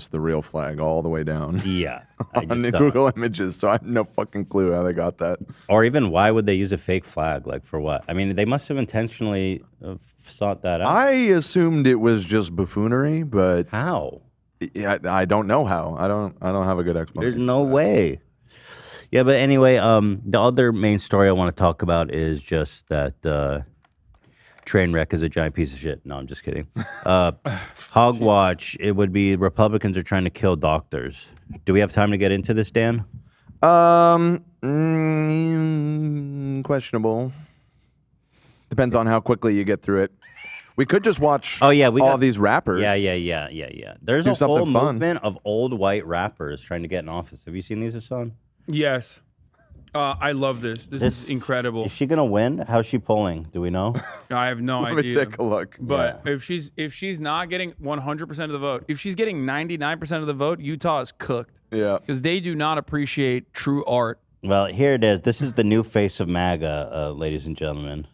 the real flag all the way down. Yeah. On the Google Images, so I have no fucking clue how they got that. Or even why would they use a fake flag? Like for what? I mean, they must have intentionally sought that out. I assumed it was just buffoonery, but how? Yeah, I don't know how. I don't have a good explanation. There's no way. Yeah, but anyway, the other main story I want to talk about is just that Trainwreck is a giant piece of shit. No, I'm just kidding. Hogwatch, it would be Republicans are trying to kill doctors. Do we have time to get into this, Dan? Questionable. Depends on how quickly you get through it. We could just watch all these rappers. Yeah. There's Do a whole something fun. movement of old white rappers trying to get in office. Have you seen these, Hasan? Yes. I love this. This is incredible. Is she going to win? How's she polling? Do we know? I have no Let idea. me take a look. But if she's not getting 100% of the vote, if she's getting 99% of the vote, Utah is cooked. Yeah. Because they do not appreciate true art. Well, here it is. This is the new face of MAGA, ladies and gentlemen.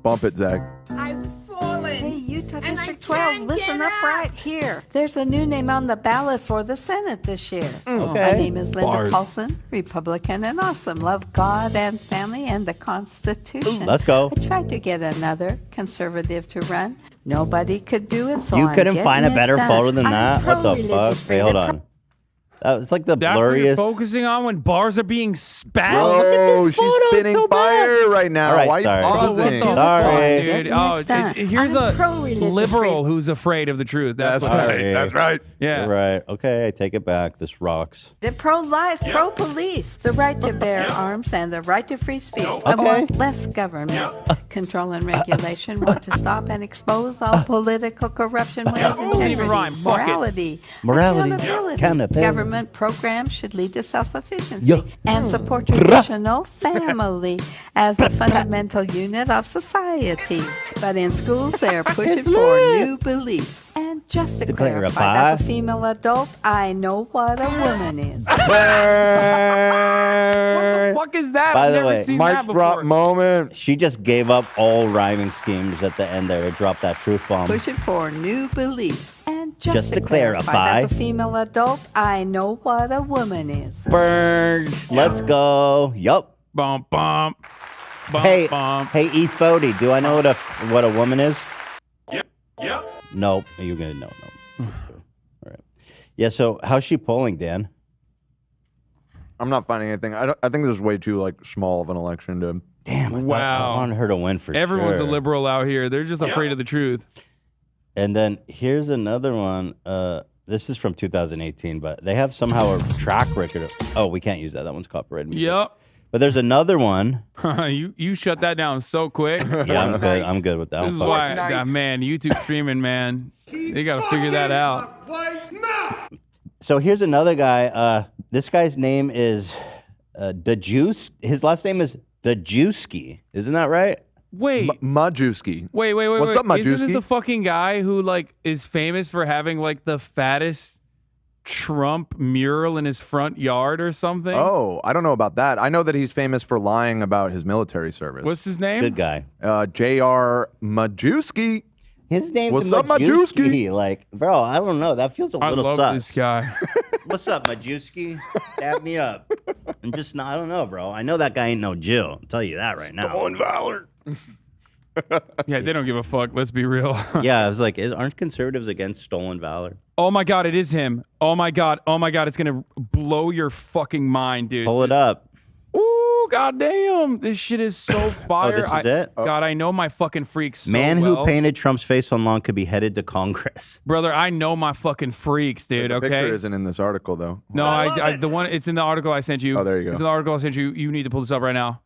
Bump it, Zach. Hey, Utah District 12, listen up right here. There's a new name on the ballot for the Senate this year. Okay. My name is Linda Bars. Paulson, Republican and awesome. Love God and family and the Constitution. Let's go. I tried to get another conservative to run. Nobody could do it, so You I'm couldn't getting find a it better done. photo than I'm that? What the fuck? pro-religious Hey, hold freedom. on. That was like the That's what you're blurriest. focusing on when bars are being spat. Bro, she's spinning fire right now. All right, Why are you sorry. pausing? What the Sorry. fuck, dude? Oh, here's a liberal who's afraid of the truth. That's what it is. That's right. Yeah. You're right. Okay, I take it back. This rocks. They're pro-life, pro-police, the right to bear arms, and the right to free speech. I Okay. want less government control and regulation. Want to stop and expose all political corruption with Don't even integrity, rhyme. Fuck it. morality, Accountability. Government programs should lead to self-sufficiency Yeah. and support traditional family as a fundamental unit of society. But in schools, they're pushing for new beliefs. And just to clarify, as a female adult, I know what a woman is. What the fuck is that? By I've the never way, seen Mic that drop before. moment. She just gave up all rhyming schemes at the end there to drop that truth bomb. Pushing for new beliefs. And Just just to to clarify, clarify. as a female adult, I know what a woman is. Burn. Let's go. Yup. Bump, bump. Bump, Hey, bump. hey, E30, do I know what a woman is? Yep. Nope. You're gonna know. No. All right. Yeah. So how's she polling, Dan? I'm not finding anything. I think this is way too small of an election to. Damn. I Wow. wanted her to win for Everyone's sure. a liberal out here. They're just afraid of the truth. And then here's another one. This is from 2018, but they have somehow a track record. Oh, we can't use that. That one's copyrighted. Yep. But there's another one. you shut that down so quick. Yeah, I'm good. I'm good with that. This is one. why, man, YouTube streaming, man. They got to figure that out. So here's another guy. This guy's name is DeJuice. His last name is DeJuski. Isn't that right? Wait. Majewski. Wait. What's up, Isn't this Majewski? the fucking guy who is famous for having the fattest Trump mural in his front yard or something? Oh, I don't know about that. I know that he's famous for lying about his military service. What's his name? Good guy. J.R. Majewski. His name's What's up, Majewski? Bro, I don't know. That feels a I little love sus. this guy. What's up, Majewski? Dab me up. I'm just not. I don't know, bro. I know that guy ain't no Jill. I'll tell you that right now. Stolen valor. Yeah, they don't give a fuck. Let's be real. Yeah, I was like, aren't conservatives against stolen valor? Oh my God, it is him. Oh my God. It's going to blow your fucking mind, dude. Pull it up. Ooh, goddamn. This shit is so fire. this is it? God, I know my fucking freaks so Man well. who painted Trump's face on lawn could be headed to Congress. Brother, I know my fucking freaks, dude, The okay? picture isn't in this article, though. No, I the one, it's in the article I sent you. Oh, there you go. It's in the article I sent you. You need to pull this up right now.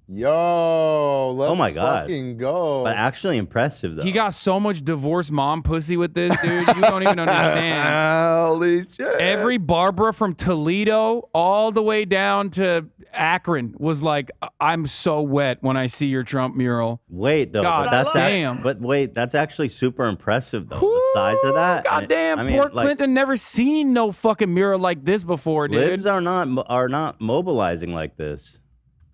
Yo, let's Oh my God. fucking go. But actually impressive, though. He got so much divorced mom pussy with this, dude. You don't even understand. Holy shit. Every Barbara from Toledo all the way down to Akron was like, I'm so wet when I see your Trump mural. Wait, though. God but that's damn. But wait, that's actually super impressive, though. The size of that. And Goddamn, I mean, poor like, Clinton never seen no fucking mural like this before, dude. libs are not mobilizing like this.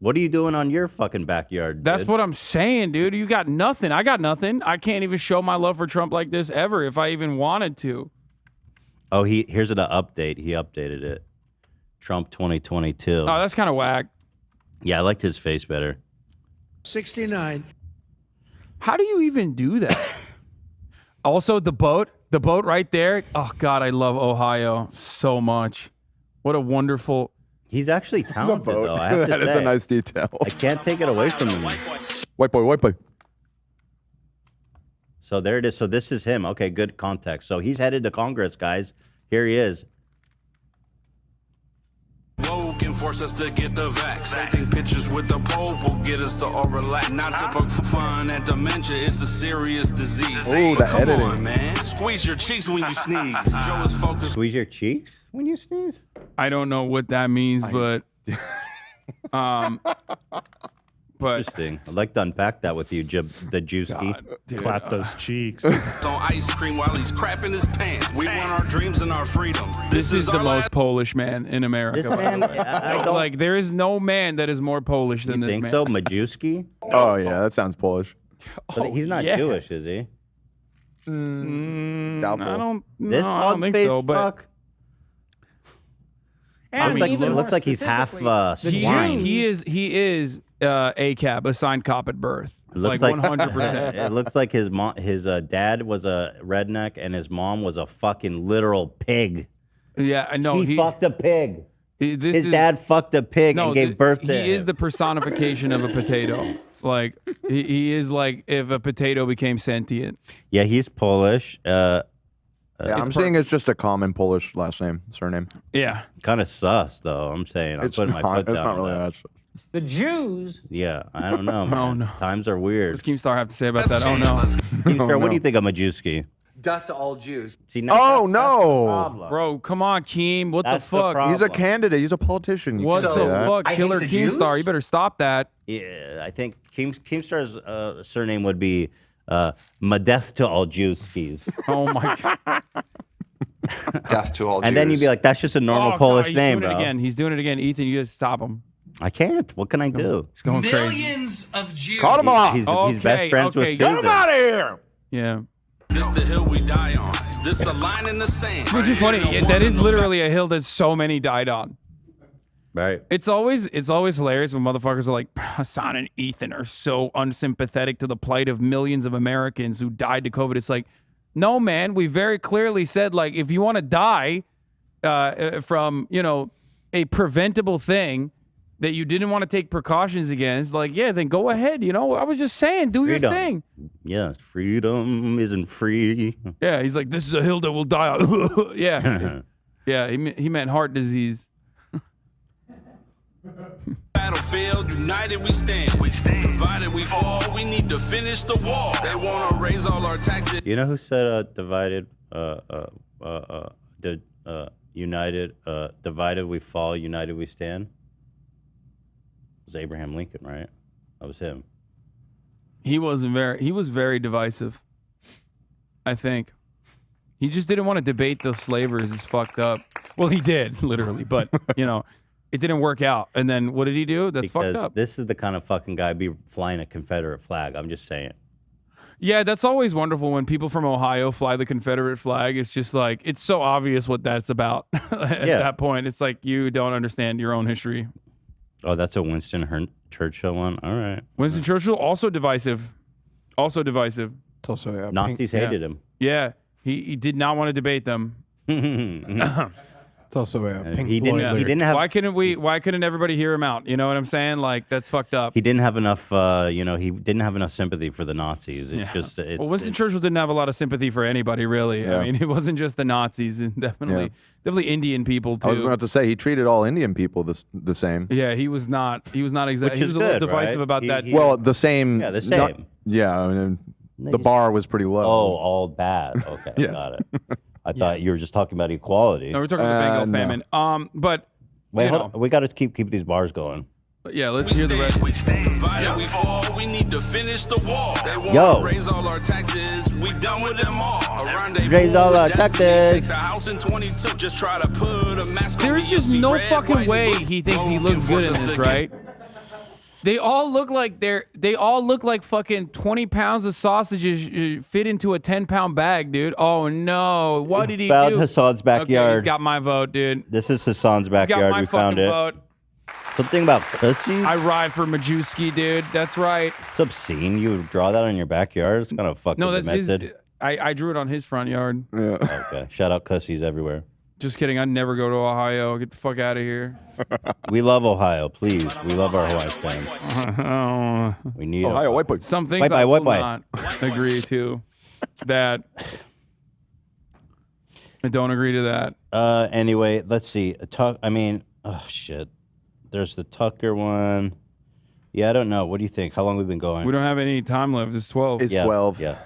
What are you doing on your fucking backyard? That's dude? what I'm saying, dude. You got nothing. I got nothing. I can't even show my love for Trump like this ever if I even wanted to. Oh, here's an update. He updated it. Trump 2022. Oh, that's kind of whack. Yeah, I liked his face better. 69. How do you even do that? Also, the boat right there. Oh, God, I love Ohio so much. What a wonderful... He's actually talented, though. I have to That say. is a nice detail. I can't take it away from him. White boy, white boy. So there it is. So this is him. Okay, good context. So he's headed to Congress, guys. Here he is. Woke and force us to get the vax. Taking pictures with the Pope will get us to all relax. Not to poke fun and dementia, it's a serious disease. Oh, the Come editing. on, man. Squeeze your cheeks when you sneeze. Joe is focused. Squeeze your cheeks when you sneeze? I don't know what that means, but... But interesting. I'd like to unpack that with you, the Juicy. Clap those cheeks. On ice cream while he's crapping his pants. We want our dreams and our freedom. This is the our most Polish man in America. This by the man, way. I don't Like, there is no man that is more Polish than this think man. so, Majewski? Oh, yeah, that sounds Polish. But he's not yeah. Jewish, is he? Doubtful. I don't, This no, I don't think hog-faced so, but... fuck? And Looks like, even it looks more like he's half specifically, swine. He is ACAB, assigned cop at birth. It looks like like 100%. It looks like his dad was a redneck and his mom was a fucking literal pig. Yeah, I know. He fucked a pig. This His is- dad fucked a pig No, and gave birth to he him. is the personification of a potato. Like he is like if a potato became sentient. Yeah, he's Polish. Yeah, I'm saying it's just a common Polish last name, surname. Yeah. Kind of sus, though. I'm saying. I'm It's putting my not- foot it's down. not on really that. that. The Jews. Yeah, I don't know. Oh, Man. no. Times are weird. What's Keemstar have to say about that? Oh no. Keemstar, what do you think of Majewski? Death to all Jews. See, Oh, no. Bro, come on, Keem. What That's the fuck? problem. He's a candidate. He's a politician. You What can't the say that. fuck? I hate Killer the Jews? Keemstar. You better stop that. Yeah, I think Keemstar's surname would be Modest to all Jewskis. Oh my god. Death to all Jews. And then you'd be like, that's just a normal Oh, Polish God, he's name, doing bro. it again. He's doing it again. Ethan, you just stop him. I can't. What can I do? He's going crazy. Millions of Jews. Call him off. He's Okay, best friends okay. with Get Susan. Get him out of here. Yeah. This the hill we die on. This the line in the sand. Which is funny. That is literally a hill that so many died on. Right. It's always hilarious when motherfuckers are like, Hasan and Ethan are so unsympathetic to the plight of millions of Americans who died to COVID. It's like, no, man, we very clearly said, like, if you want to die from, a preventable thing that you didn't want to take precautions against, like, yeah, then go ahead. I was just saying, do Freedom. your thing. Yes, freedom isn't free. Yeah, he's like, this is a hill that will die on. Yeah. Yeah, he meant heart disease. Battlefield, united we stand. Divided we fall. We need to finish the war. They want to raise all our taxes. You know who said divided, united, divided we fall, united we stand? It was Abraham Lincoln, right? That was him. He was very divisive, I think. He just didn't want to debate the slavers. It's fucked up. Well, he did, literally, but, it didn't work out. And then what did he do? That's Because fucked up. this is the kind of fucking guy be flying a Confederate flag. I'm just saying. Yeah, that's always wonderful when people from Ohio fly the Confederate flag. It's just like, it's so obvious what that's about at that point. It's like you don't understand your own history. Oh, that's a Winston Churchill one? All right. Winston Churchill, also divisive. Also divisive. It's also, Nazis hated him. Yeah, he did not want to debate them. It's also a Pink he Floyd didn't. He lyric. didn't have. Why couldn't everybody hear him out? You know what I'm saying? Like that's fucked up. He didn't have enough. He didn't have enough sympathy for the Nazis. It's just. Well, Winston Churchill didn't have a lot of sympathy for anybody, really. Yeah. I mean, it wasn't just the Nazis, and definitely Indian people too. I was about to say he treated all Indian people the same. Yeah, he was not. He was not exactly. He Which was is a little good, divisive right? about that. Well, the same. Yeah, the same. I mean, the bar was pretty low. Oh, all bad. Okay, Yes. got it. I thought you were just talking about equality. No, we're talking about the Bengal famine. But wait, you hold know. on. We got to keep these bars going. Yeah, let's hear the rest. Divided we fall, we need to finish the wall. They want Yo. to raise all our taxes, we done with them all. A rendezvous Raise all with our destiny. taxes. Take the house in 22, just try to put a mask on There's me. just You see no red, fucking white, way and blue. he thinks he Don't looks good in enforce us this, to right? They all look like fucking 20 pounds of sausages fit into a 10-pound bag, dude. Oh no, what did he Found do? Hassan's Okay, backyard. he's got my vote, dude. This is Hassan's He's got backyard. my We found fucking it. vote. Something about pussy. I ride for Majewski, dude. That's right. It's obscene. You would draw that on your backyard. It's kind of fucking No, that's his. demented. I drew it on his front yard. Yeah. Okay. Shout out cussies everywhere. Just kidding. I'd never go to Ohio. Get the fuck out of here. We love Ohio, please. We love our Hawaii fans. We need Ohio white boy. Some things White I boy, will white boy. not agree to. That I don't agree to that. Anyway, let's see. Oh shit. There's the Tucker one. Yeah, I don't know. What do you think? How long have we been going? We don't have any time left. It's 12. It's 12. Yeah.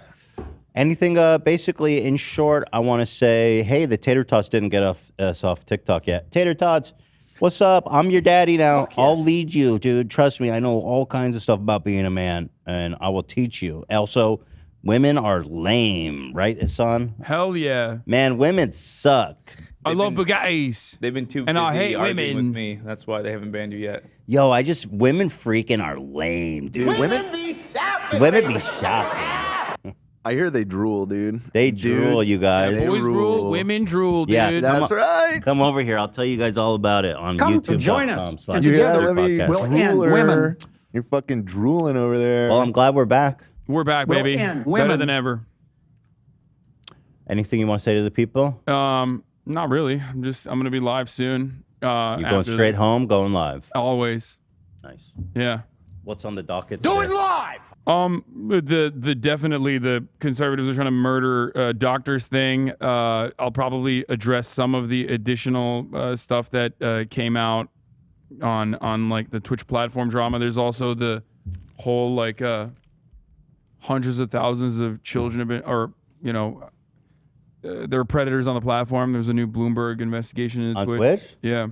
Anything, basically, in short, I want to say, hey, the Tater Tots didn't get us off TikTok yet. Tater Tots, what's up? I'm your daddy now. I'll lead you, dude. Trust me. I know all kinds of stuff about being a man, and I will teach you. Also, women are lame, right, Hasan? Hell yeah. Man, women suck. I love Bugattis. They've been too And busy I hate arguing women. with me. That's why they haven't banned you yet. Yo, women freaking are lame, dude. Women be shopping. Women be shopping. I hear they drool, dude. They drool, you guys. They Boys drool, women drool, dude. Yeah, That's right. Come over here. I'll tell you guys all about it on Come YouTube. join us. You hear that, Libby? We'll end women. You're fucking drooling over there. Well, I'm glad we're back. We're back, We'll baby. end Better women. than ever. Anything you want to say to the people? Not really. I'm gonna be live soon. You going after straight this. home, going live. Always. Nice. Yeah. What's on the docket? Do it today? live. Definitely the conservatives are trying to murder doctors thing. I'll probably address some of the additional stuff that came out on like the Twitch platform drama. There's also the whole like hundreds of thousands of children have been, or there are predators on the platform. There's a new Bloomberg investigation into On Twitch. Twitch? Yeah.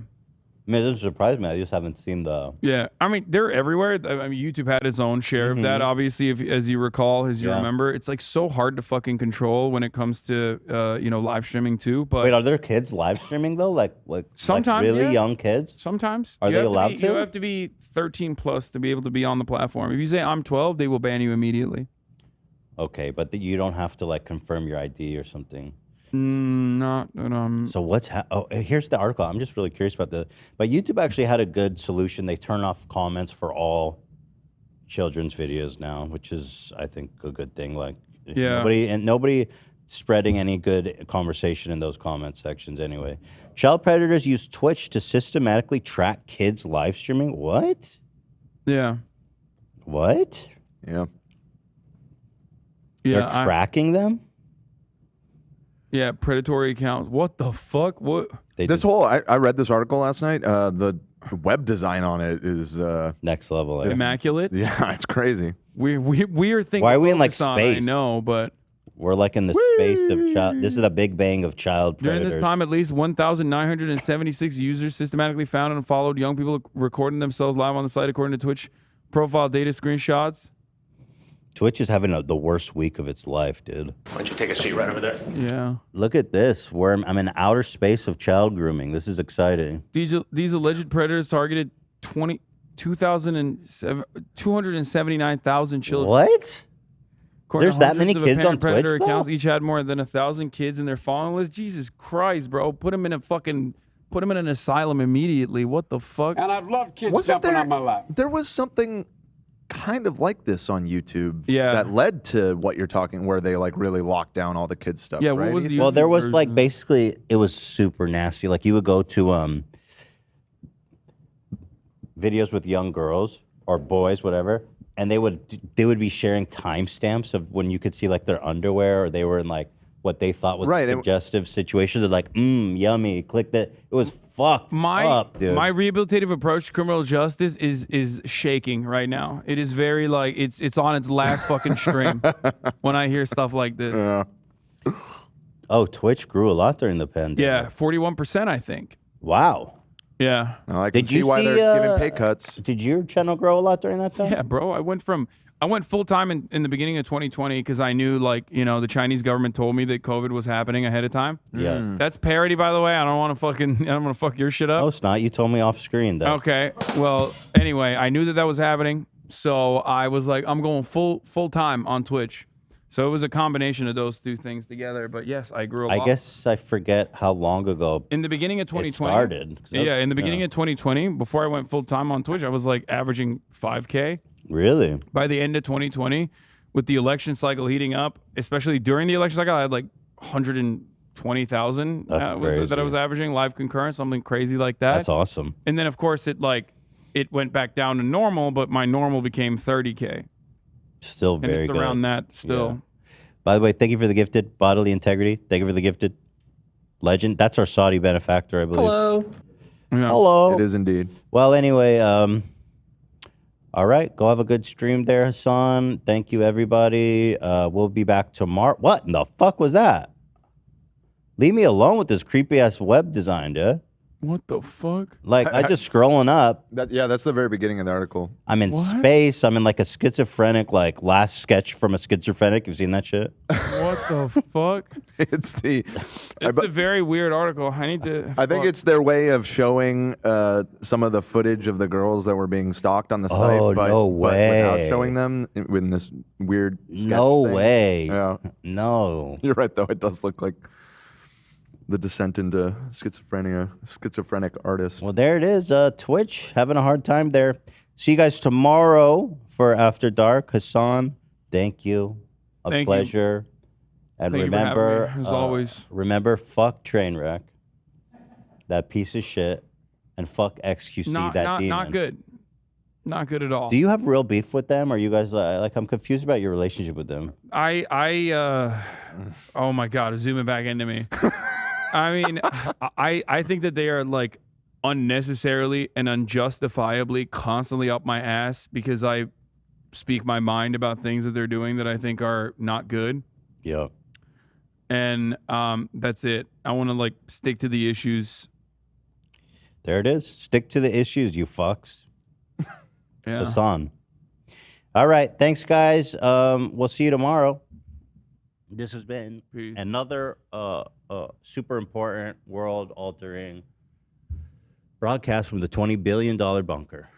I mean, it doesn't surprise me. I just haven't seen the. Yeah, I mean they're everywhere. I mean YouTube had its own share of that. Obviously, as you recall, as you remember, it's like so hard to fucking control when it comes to live streaming too. But Wait, are there kids live streaming though? Like sometimes really yeah. young kids? Sometimes Are You they have allowed be, to? You have to be 13 plus to be able to be on the platform. If you say I'm 12, they will ban you immediately. Okay, but you don't have to like confirm your ID or something. So what's here's the article. I'm just really curious about but YouTube actually had a good solution. They turn off comments for all children's videos now, which is I think a good thing. Like nobody spreading any good conversation in those comment sections anyway. Child predators use Twitch to systematically track kids live streaming. What? Yeah. What? Yeah. Yeah, They're tracking them? Yeah, predatory accounts. What the fuck? What? I read this article last night. The web design on it is next level. Immaculate. Yeah, it's crazy. We are thinking. Why are we in like Hasan, space? I know, but we're like in the space of child. This is the big bang of child during predators. this time, at least 1,976 users systematically found and followed young people recording themselves live on the site, according to Twitch profile data screenshots. Twitch is having the worst week of its life, dude. Why don't you take a seat right over there? Yeah. Look at this. Where I'm in outer space of child grooming. This is exciting. These alleged predators targeted 279,000 children. What? According There's to that many hundreds of kids on apparent predator Twitch, accounts. though? Each had more than 1,000 kids in their following list. Jesus Christ, bro! Put them in an asylum immediately. What the fuck? And I've loved kids Wasn't jumping there- on my lap. There was something kind of like this on YouTube. Yeah. That led to what you're talking, where they like really locked down all the kids stuff. Yeah, right? what was the Well, there YouTube was like version? basically it was super nasty. Like you would go to videos with young girls or boys, whatever, and they would be sharing timestamps of when you could see like their underwear or they were in like what they thought was a suggestive situation. They're like, yummy. Click that. It was fucked up, dude. My rehabilitative approach to criminal justice is shaking right now. It is very like it's on its last fucking string when I hear stuff like this. Yeah. Oh, Twitch grew a lot during the pandemic. Yeah, 41%, I think. Wow. Yeah. I can see why they're giving pay cuts. Did your channel grow a lot during that time? Yeah, bro. I went full time in the beginning of 2020 because I knew the Chinese government told me that COVID was happening ahead of time. Yeah. That's parody, by the way. I don't want to fuck your shit up. No, it's not. You told me off screen that. Okay. Well, anyway, I knew that was happening, so I was like, I'm going full time on Twitch. So it was a combination of those two things together. But yes, I grew a lot. I guess I forget how long ago In the beginning of 2020. it started. Yeah, in the beginning of 2020, before I went full time on Twitch, I was like averaging 5K. Really? By the end of 2020, with the election cycle heating up, especially during the election cycle, I had like 120,000 That's that I crazy. was averaging live concurrent, something crazy like that. That's awesome. And then of course it went back down to normal, but my normal became 30K. Still And very it's good. around that still. Yeah. By the way, thank you for the gifted bodily integrity. Thank you for the gifted legend. That's our Saudi benefactor, I believe. Hello. Yeah. Hello. It is indeed. Well, anyway, all right. Go have a good stream there, Hasan. Thank you, everybody. We'll be back tomorrow. What in the fuck was that? Leave me alone with this creepy ass web design, dude. What the fuck? Like, I just scrolling up. That's the very beginning of the article. I'm in space. I'm in like a schizophrenic, like last sketch from a schizophrenic. You've seen that shit? What the fuck? It's a very weird article. I need to. I think it's their way of showing some of the footage of the girls that were being stalked on the site. Oh, no but without way. showing them in this weird sketch No thing. way. Yeah. No. You're right, though. It does look like the descent into schizophrenia, schizophrenic artist. Well, there it is. Twitch, having a hard time there. See you guys tomorrow for After Dark. Hasan, thank you. Thank you. Pleasure. And Thank you for having remember, me, as always. Remember, fuck Trainwreck, that piece of shit, and fuck XQC, that demon. Not good. Not good at all. Do you have real beef with them? Or you guys like? I'm confused about your relationship with them. Oh my God, zooming back into me. I mean, I think that they are like unnecessarily and unjustifiably constantly up my ass because I speak my mind about things that they're doing that I think are not good. Yeah. And that's it. I want to like stick to the issues. There it is. Stick to the issues, you fucks. Yeah. Hasan. All right. Thanks, guys. We'll see you tomorrow. This has been another super important, world-altering broadcast from the $20 billion bunker.